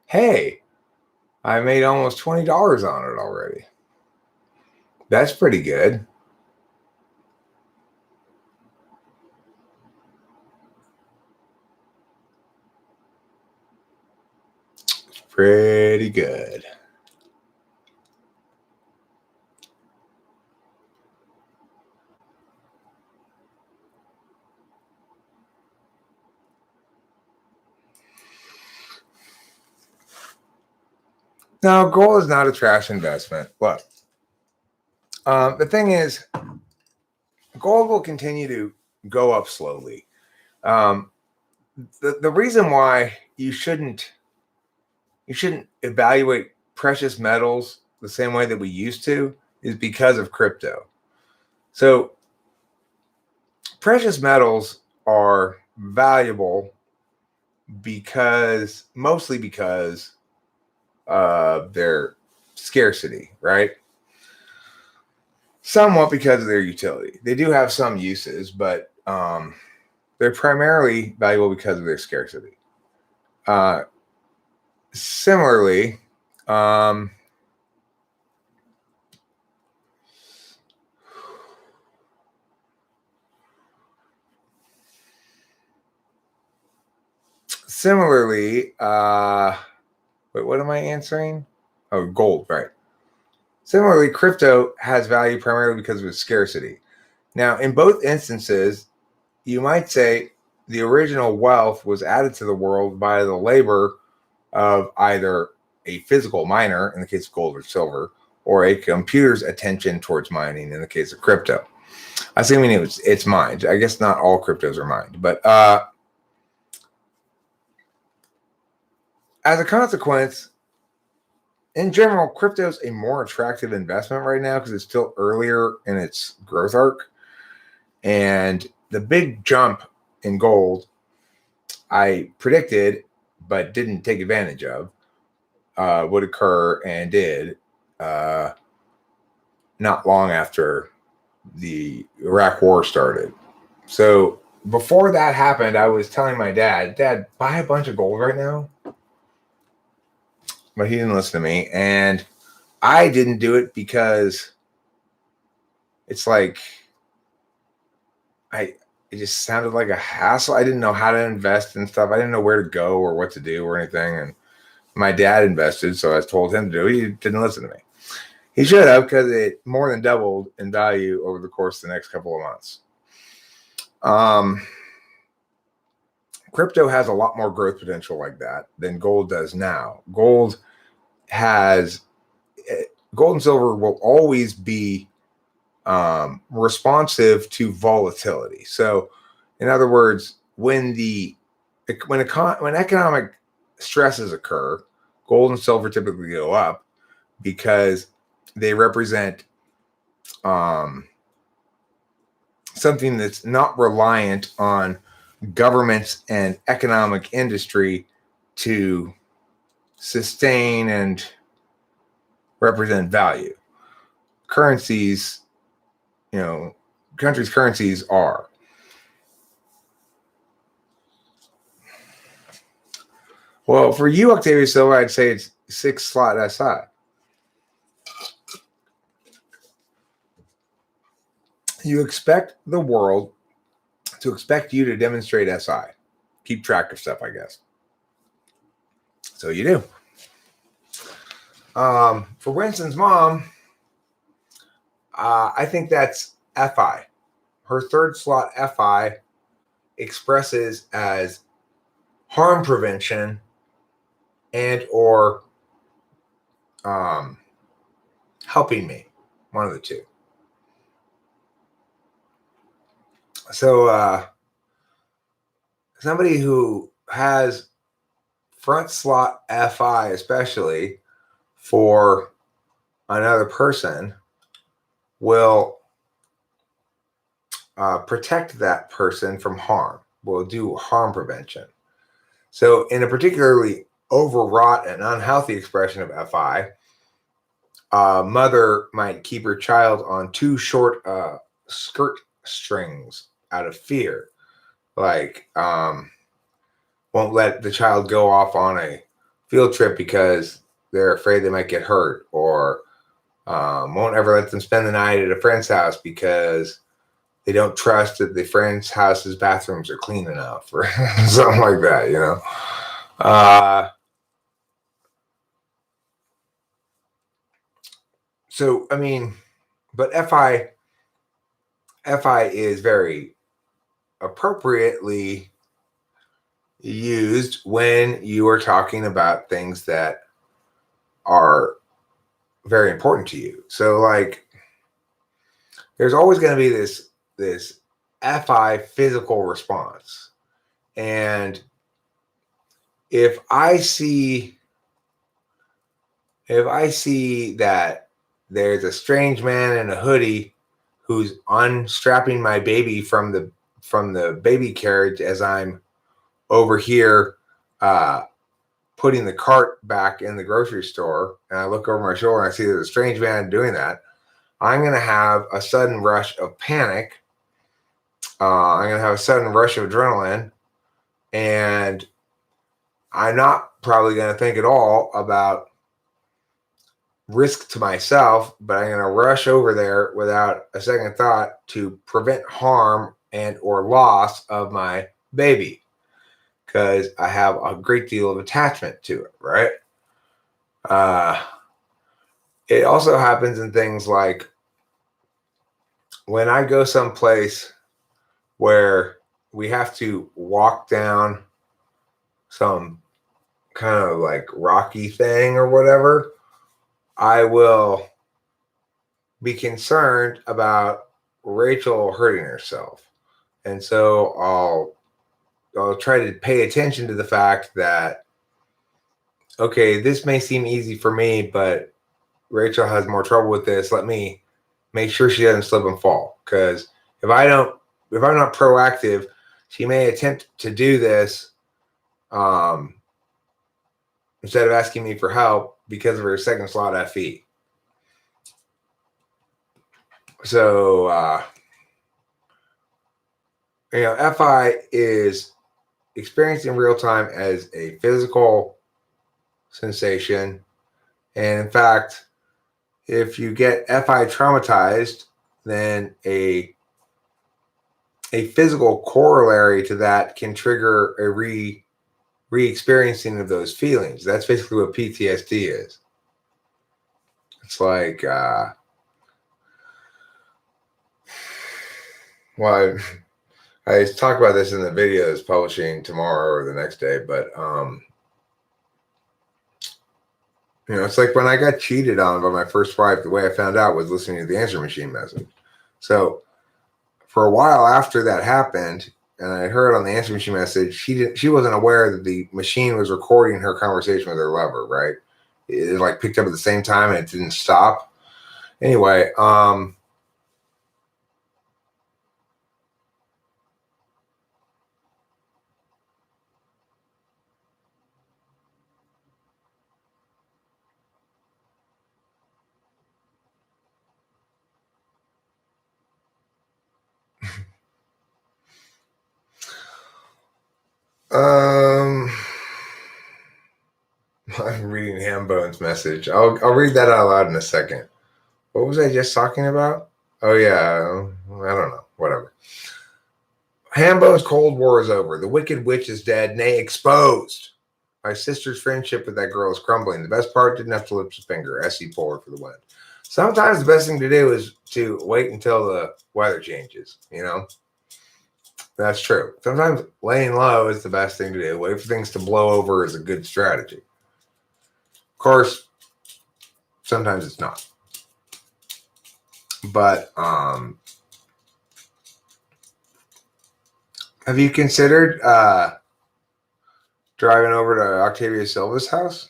Hey, I made almost $20 on it already. That's pretty good. It's pretty good. Now, gold is not a trash investment. Look, the thing is, gold will continue to go up slowly. The reason why you shouldn't evaluate precious metals the same way that we used to is because of crypto. So precious metals are valuable mostly because of their scarcity, right? Somewhat because of their utility. They do have some uses, but they're primarily valuable because of their scarcity. Similarly, wait, what am I answering? Oh, gold, right. Similarly, crypto has value primarily because of its scarcity. Now, in both instances, you might say the original wealth was added to the world by the labor of either a physical miner, in the case of gold or silver, or a computer's attention towards mining, in the case of crypto. Assuming it's mined. I guess not all cryptos are mined, but as a consequence, in general, crypto is a more attractive investment right now because it's still earlier in its growth arc. And the big jump in gold I predicted but didn't take advantage of would occur and did not long after the Iraq war started. So before that happened, I was telling my dad, buy a bunch of gold right now. But he didn't listen to me. And I didn't do it because it's like it just sounded like a hassle. I didn't know how to invest and stuff. I didn't know where to go or what to do or anything. And my dad invested, so I told him to do it. He didn't listen to me. He should have, because it more than doubled in value over the course of the next couple of months. Crypto has a lot more growth potential like that than gold does now. Gold and silver will always be responsive to volatility. So, in other words, when economic stresses occur, gold and silver typically go up because they represent something that's not reliant on governments and economic industry to sustain and represent value. Currencies, countries' currencies are. Well, for you, Octavia Silver, I'd say it's 6 slot SI. You expect the world to expect you to demonstrate SI. Keep track of stuff, I guess. So you do. For Winston's mom, I think that's FI. Her third slot FI expresses as harm prevention and or helping me, one of the two. So somebody who has front slot FI, especially for another person, will protect that person from harm, will do harm prevention. So in a particularly overwrought and unhealthy expression of FI, a mother might keep her child on too short skirt strings out of fear. Like, won't let the child go off on a field trip because they're afraid they might get hurt, or won't ever let them spend the night at a friend's house because they don't trust that the friend's house's bathrooms are clean enough, or something like that, you know. So I mean, but FI is very appropriately used when you are talking about things that are very important to you. So like, there's always going to be this FI physical response. And if I see that there's a strange man in a hoodie who's unstrapping my baby from the baby carriage as I'm over here putting the cart back in the grocery store, and I look over my shoulder and I see there's a strange man doing that, I'm going to have a sudden rush of panic. I'm going to have a sudden rush of adrenaline, and I'm not probably going to think at all about risk to myself, but I'm going to rush over there without a second thought to prevent harm and or loss of my baby, because I have a great deal of attachment to it, right? It also happens in things like when I go someplace where we have to walk down some kind of like rocky thing or whatever, I will be concerned about Rachel hurting herself. And so I'll try to pay attention to the fact that, okay, this may seem easy for me, but Rachel has more trouble with this. Let me make sure she doesn't slip and fall. Because if I'm not proactive, she may attempt to do this instead of asking me for help because of her second slot FE. So, FI is experienced in real time as a physical sensation. And in fact, if you get FI traumatized, then a physical corollary to that can trigger a re-experiencing of those feelings. That's basically what PTSD is. It's like, well, I talk about this in the video that's publishing tomorrow or the next day, but it's like when I got cheated on by my first wife, the way I found out was listening to the answer machine message. So for a while after that happened, and I heard on the answer machine message, she wasn't aware that the machine was recording her conversation with her lover, right? It like picked up at the same time and it didn't stop. Anyway, I'm reading Hambone's message. I'll read that out loud in a second. What was I just talking about? Oh yeah, I don't know. Whatever. Hambone's Cold War is over. The Wicked Witch is dead, nay, exposed. My sister's friendship with that girl is crumbling. The best part, didn't have to lift a finger. SC forward for the win. Sometimes the best thing to do is to wait until the weather changes, That's true. Sometimes laying low is the best thing to do. Wait for things to blow over is a good strategy. Of course, sometimes it's not. But have you considered driving over to Octavia Silva's house?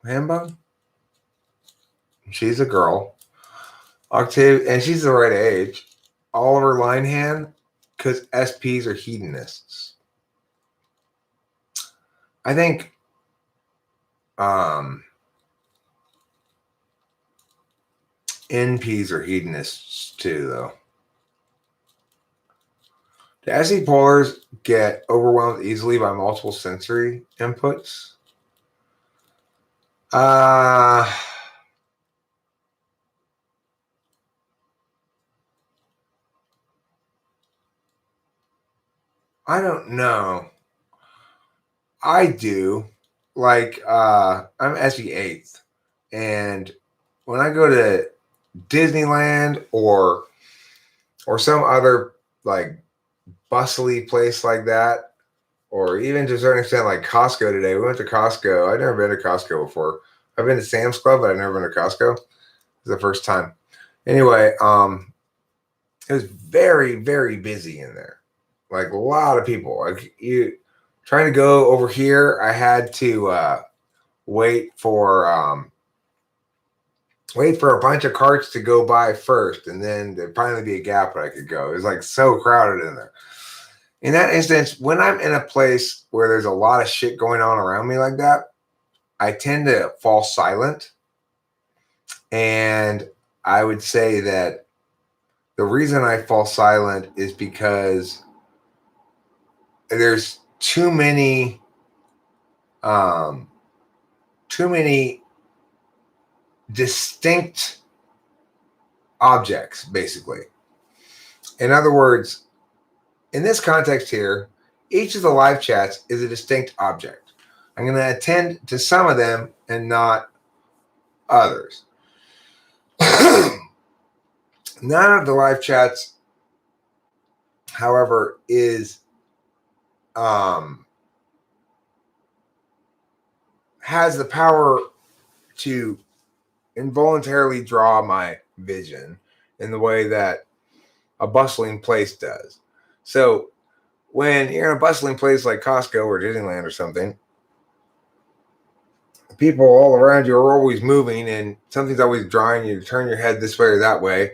Hambone? She's a girl. Octavia, and she's the right age. Oliver Linehan, because SPs are hedonists. I think NPs are hedonists too, though. Do SE polars get overwhelmed easily by multiple sensory inputs? I don't know. I do. Like, I'm SE 8th, and when I go to Disneyland or some other like bustly place like that, or even to a certain extent like Costco today. We went to Costco. I've never been to Costco before. I've been to Sam's Club, but I've never been to Costco. It was the first time. Anyway, it was very, very busy in there. Like a lot of people. Like you trying to go over here, I had to wait for a bunch of carts to go by first, and then there'd finally be a gap where I could go. It was like so crowded in there. In that instance, when I'm in a place where there's a lot of shit going on around me like that, I tend to fall silent. And I would say that the reason I fall silent is because there's too many distinct objects, basically. In other words, in this context here, each of the live chats is a distinct object. I'm going to attend to some of them and not others. None of the live chats, however, is has the power to involuntarily draw my vision in the way that a bustling place does. So when you're in a bustling place like Costco or Disneyland or something, people all around you are always moving and something's always drawing you to turn your head this way or that way.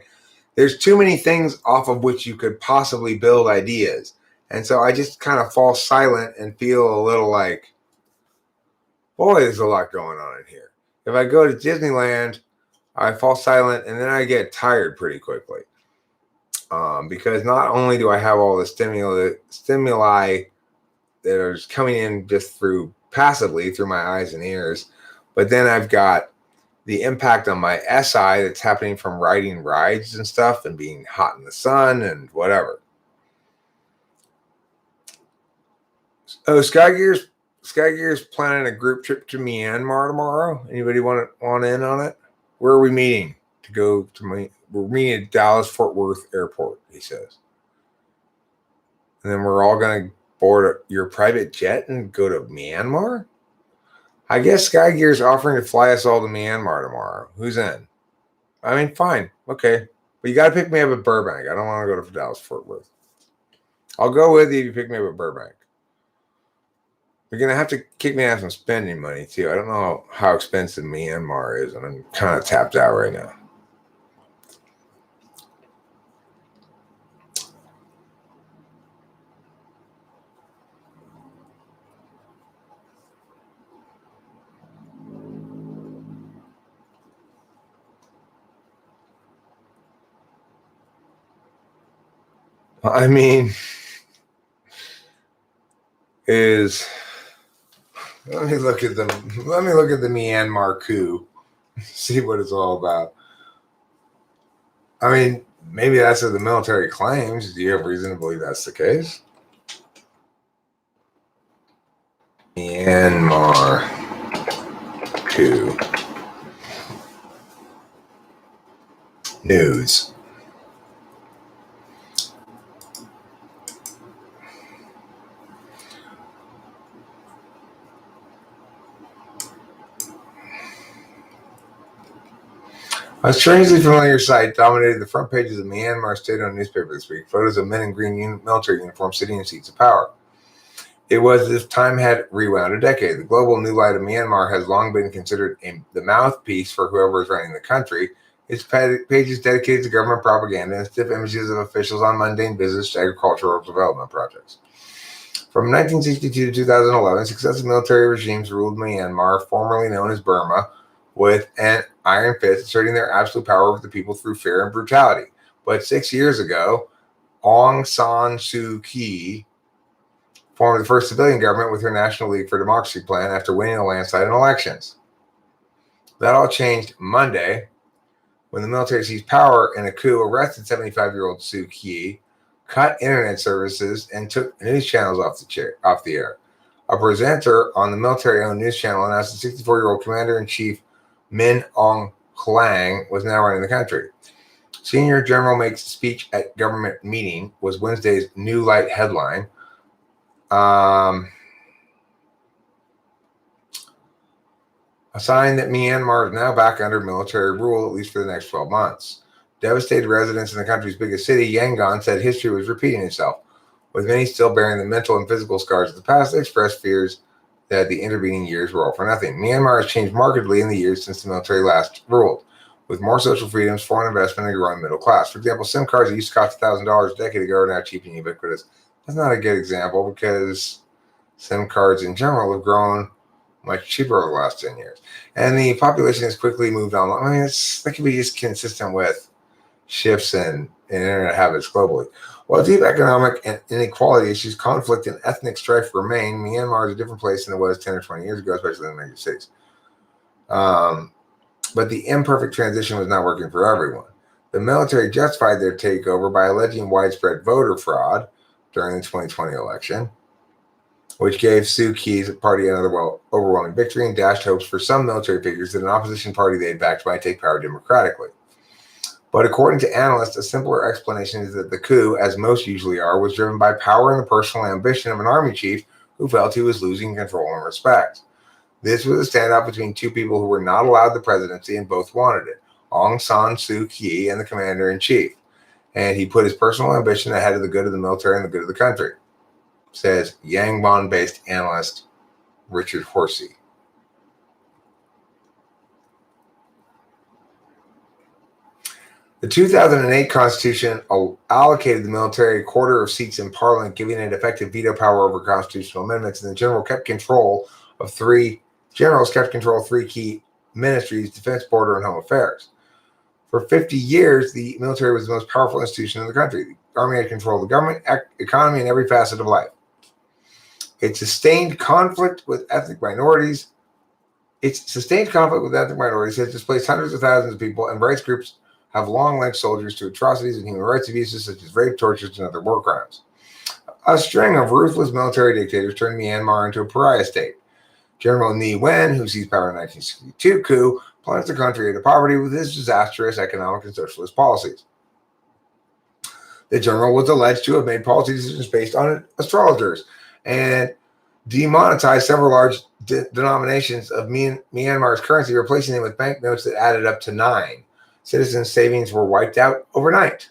There's too many things off of which you could possibly build ideas. And so I just kind of fall silent and feel a little like, boy, there's a lot going on in here. If I go to Disneyland, I fall silent and then I get tired pretty quickly. Because not only do I have all the stimuli that are just coming in just through passively through my eyes and ears, but then I've got the impact on my SI that's happening from riding rides and stuff and being hot in the sun and whatever. Oh, Skygear's planning a group trip to Myanmar tomorrow. Anybody want in on it? Where are we meeting to go to? We're meeting at Dallas Fort Worth Airport, he says. And then we're all going to board your private jet and go to Myanmar? I guess Skygear's offering to fly us all to Myanmar tomorrow. Who's in? I mean, fine. Okay. But you got to pick me up at Burbank. I don't want to go to Dallas Fort Worth. I'll go with you if you pick me up at Burbank. You're going to have to kick me out some spending money, too. I don't know how expensive Myanmar is, and I'm kind of tapped out right now. I mean, let me look at the Myanmar coup, see what it's all about. I mean, maybe that's what the military claims. Do you have reason to believe that's the case? Myanmar coup news. A strangely familiar sight dominated the front pages of Myanmar state-owned newspaper this week. Photos of men in green military uniforms sitting in seats of power. It was as if time had rewound a decade. The global new light of Myanmar has long been considered the mouthpiece for whoever is running the country. Its pages dedicated to government propaganda and stiff images of officials on mundane business, agricultural development projects. From 1962 to 2011, successive military regimes ruled Myanmar, formerly known as Burma, with an iron fist, asserting their absolute power over the people through fear and brutality. But 6 years ago, Aung San Suu Kyi formed the first civilian government with her National League for Democracy plan after winning a landslide in elections. That all changed Monday when the military seized power in a coup, arrested 75-year-old Suu Kyi, cut internet services, and took news channels off the air. A presenter on the military-owned news channel announced that 64-year-old Commander-in-Chief Min Aung Hlaing was now running the country. Senior General makes speech at government meeting was Wednesday's New Light headline. A sign that Myanmar is now back under military rule, at least for the next 12 months. Devastated residents in the country's biggest city, Yangon, said history was repeating itself, with many still bearing the mental and physical scars of the past. They expressed fears that the intervening years were all for nothing. Myanmar has changed markedly in the years since the military last ruled, with more social freedoms, foreign investment, and a growing middle class. For example, SIM cards that used to cost $1,000 a decade ago are now cheap and ubiquitous. That's not a good example because SIM cards in general have grown much cheaper over the last 10 years. And the population has quickly moved on. I mean, that can be just consistent with shifts in internet habits globally. While deep economic and inequality issues, conflict, and ethnic strife remain, Myanmar is a different place than it was 10 or 20 years ago, especially in the major cities. But the imperfect transition was not working for everyone. The military justified their takeover by alleging widespread voter fraud during the 2020 election, which gave Suu Kyi's party another overwhelming victory and dashed hopes for some military figures that an opposition party they had backed might take power democratically. But according to analysts, a simpler explanation is that the coup, as most usually are, was driven by power and the personal ambition of an army chief who felt he was losing control and respect. This was a standoff between two people who were not allowed the presidency and both wanted it, Aung San Suu Kyi and the commander-in-chief. And he put his personal ambition ahead of the good of the military and the good of the country, says Yangon-based analyst Richard Horsey. The 2008 Constitution allocated the military a quarter of seats in Parliament, giving it effective veto power over constitutional amendments, and the generals kept control of three key ministries: defense, border, and home affairs. For 50 years, the military was the most powerful institution in the country. The army had control of the government, economy, and every facet of life. It sustained conflict with ethnic minorities. Has displaced hundreds of thousands of people, and rights groups have long linked soldiers to atrocities and human rights abuses such as rape, tortures, and other war crimes. A string of ruthless military dictators turned Myanmar into a pariah state. General Ne Win, who seized power in the 1962 coup, plunged the country into poverty with his disastrous economic and socialist policies. The general was alleged to have made policy decisions based on astrologers and demonetized several large denominations of Myanmar's currency, replacing them with banknotes that added up to 9. Citizens' savings were wiped out overnight.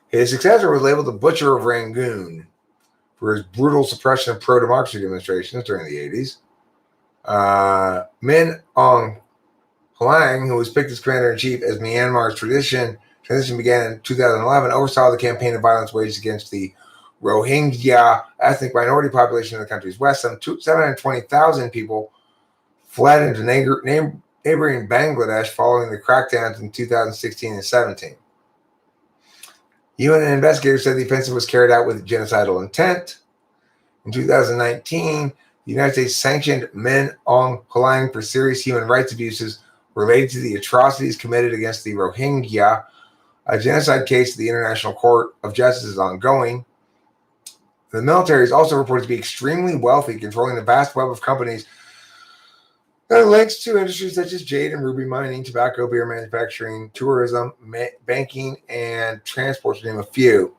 His successor was labeled the Butcher of Rangoon for his brutal suppression of pro-democracy demonstrations during the 80s. Min Aung Hlaing, who was picked as commander-in-chief as Myanmar's transition began in 2011, oversaw the campaign of violence waged against the Rohingya ethnic minority population in the country's west. Some 720,000 people fled into neighboring Bangladesh following the crackdowns in 2016 and 17. UN investigators said the offensive was carried out with genocidal intent. In 2019, the United States sanctioned Min Aung Hlaing for serious human rights abuses related to the atrocities committed against the Rohingya. A genocide case at the International Court of Justice is ongoing. The military is also reported to be extremely wealthy, controlling a vast web of companies that links to industries such as jade and ruby mining, tobacco, beer manufacturing, tourism, banking, and transport, to name a few.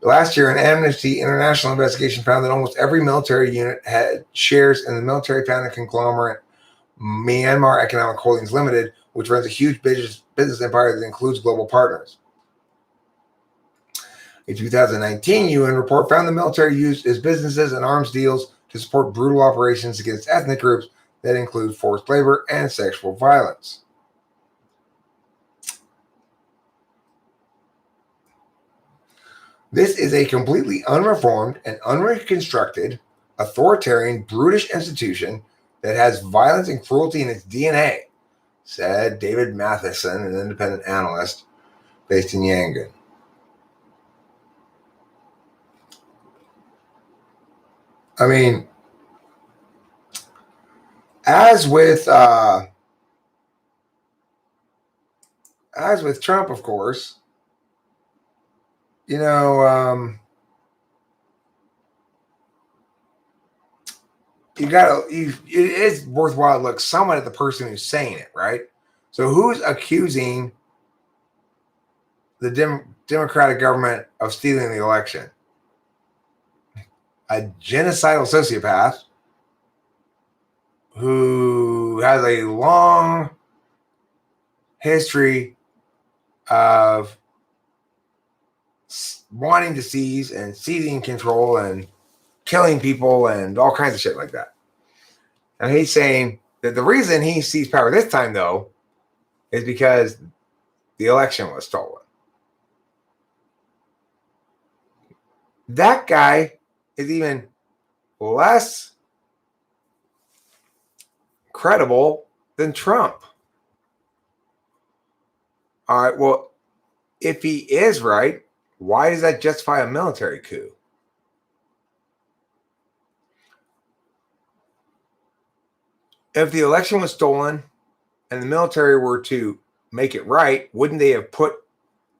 Last year, an Amnesty International investigation found that almost every military unit had shares in the military-founded conglomerate Myanmar Economic Holdings Limited, which runs a huge business empire that includes global partners. A 2019 UN report found the military used its businesses and arms deals to support brutal operations against ethnic groups that include forced labor and sexual violence. This is a completely unreformed and unreconstructed, authoritarian, brutish institution that has violence and cruelty in its DNA, said David Matheson, an independent analyst based in Yangon. I mean, as with Trump, of course, you know, it is worthwhile to look somewhat at the person who's saying it, right? So who's accusing the Democratic government of stealing the election? A genocidal sociopath who has a long history of wanting to seize and seizing control and killing people and all kinds of shit like that. And he's saying that the reason he seized power this time, though, is because the election was stolen. That guy is even less credible than Trump. All right, well, if he is right, why does that justify a military coup? If the election was stolen and the military were to make it right, wouldn't they have put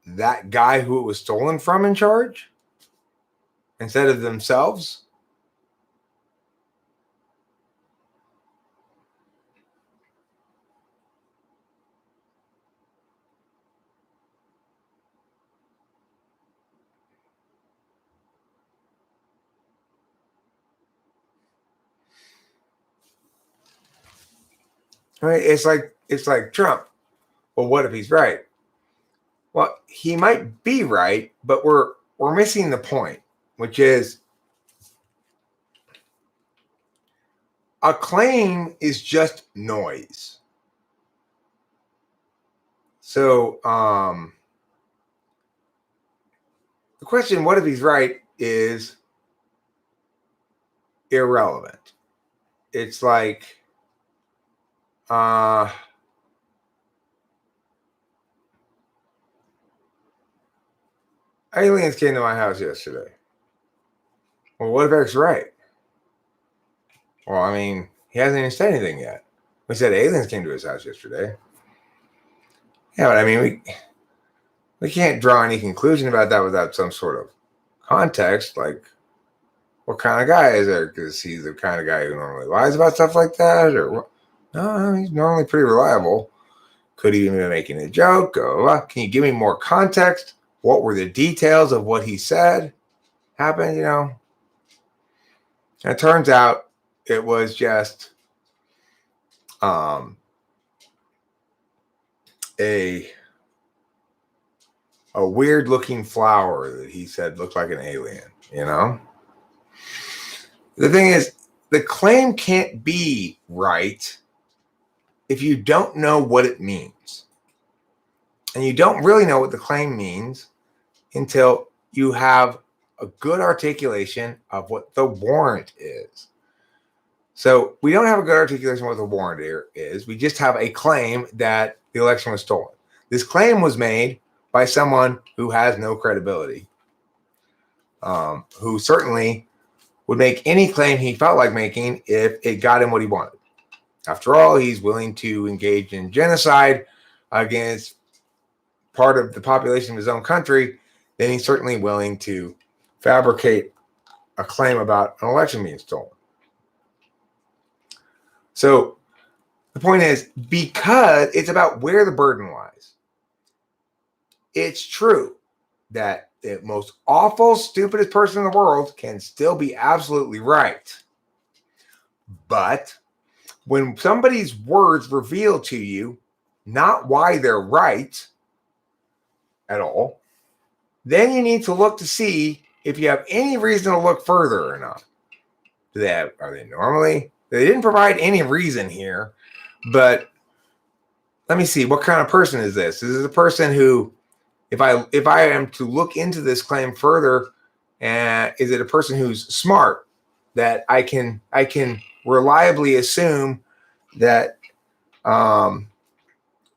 that guy who it was stolen from in charge instead of themselves? Right? It's like Trump. Well, what if he's right? Well, he might be right, but we're missing the point, which is a claim is just noise. So the question, what if he's right, is irrelevant. It's like aliens came to my house yesterday. Well, what if Eric's right? Well, I mean, he hasn't even said anything yet. We said aliens came to his house yesterday. Yeah, but I mean, we can't draw any conclusion about that without some sort of context. Like, what kind of guy is Eric? Is he the kind of guy who normally lies about stuff like that? Or what? No, he's normally pretty reliable. Could he even be making a joke? Can you give me more context? What were the details of what he said happened, And it turns out it was just a weird looking flower that he said looked like an alien, The thing is, the claim can't be right if you don't know what it means. And you don't really know what the claim means until you have a good articulation of what the warrant is. So we don't have a good articulation of what the warrant is. We just have a claim that the election was stolen. This claim was made by someone who has no credibility, who certainly would make any claim he felt like making if it got him what he wanted. After all, he's willing to engage in genocide against part of the population of his own country. Then he's certainly willing to fabricate a claim about an election being stolen. So the point is, because it's about where the burden lies, it's true that the most awful, stupidest person in the world can still be absolutely right. But when somebody's words reveal to you not why they're right at all, then you need to look to see if you have any reason to look further or not. Are they normally? They didn't provide any reason here, but let me see. What kind of person is this? This is a person who if I am to look into this claim further, is it a person who's smart that I can reliably assume that that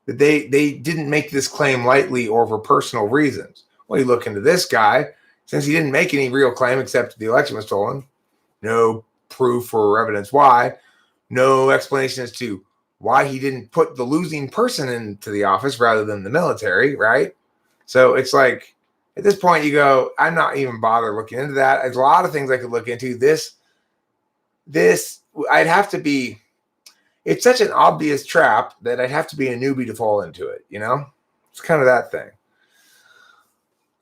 they didn't make this claim lightly or for personal reasons? Well, you look into this guy, since he didn't make any real claim except the election was stolen, no proof or evidence why, no explanation as to why he didn't put the losing person into the office rather than the military, right? So it's like, at this point you go, I'm not even bothered looking into that. There's a lot of things I could look into. This I'd have to be, it's such an obvious trap that I'd have to be a newbie to fall into it, you know? It's kind of that thing.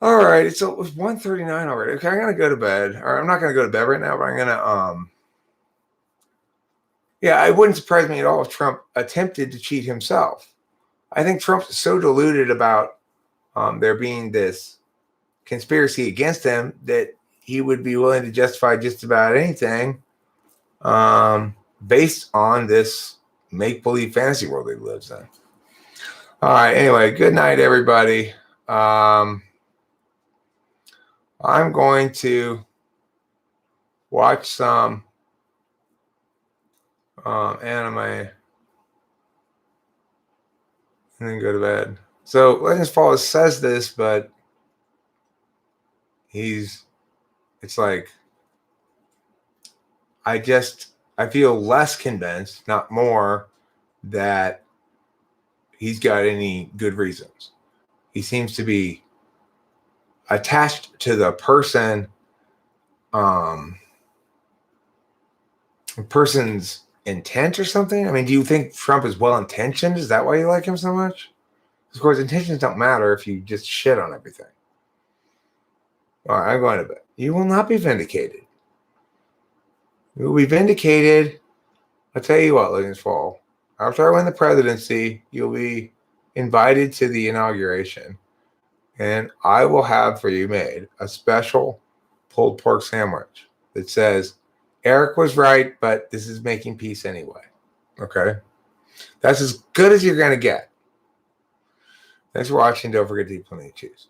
All right, so it was 1:39 already. Okay, I'm gonna go to bed. Or I'm not gonna go to bed right now, but I'm gonna yeah, it wouldn't surprise me at all if Trump attempted to cheat himself. I think Trump's so deluded about there being this conspiracy against him that he would be willing to justify just about anything based on this make-believe fantasy world he lives in. All right, anyway, good night, everybody. I'm going to watch some anime and then go to bed. So Legends Fall says this, but it's like, I feel less convinced, not more, that he's got any good reasons. He seems to be attached to the person's intent or something. I mean, do you think Trump is well-intentioned? Is that why you like him so much? Of course, intentions don't matter if you just shit on everything. All right, I'm going to bed. You will not be vindicated. You will be vindicated. I'll tell you what, Legends Fall. After I win the presidency, you'll be invited to the inauguration, and I will have for you made a special pulled pork sandwich that says, Eric was right, but this is making peace anyway. Okay? That's as good as you're going to get. Thanks for watching. Don't forget to eat plenty of cheese.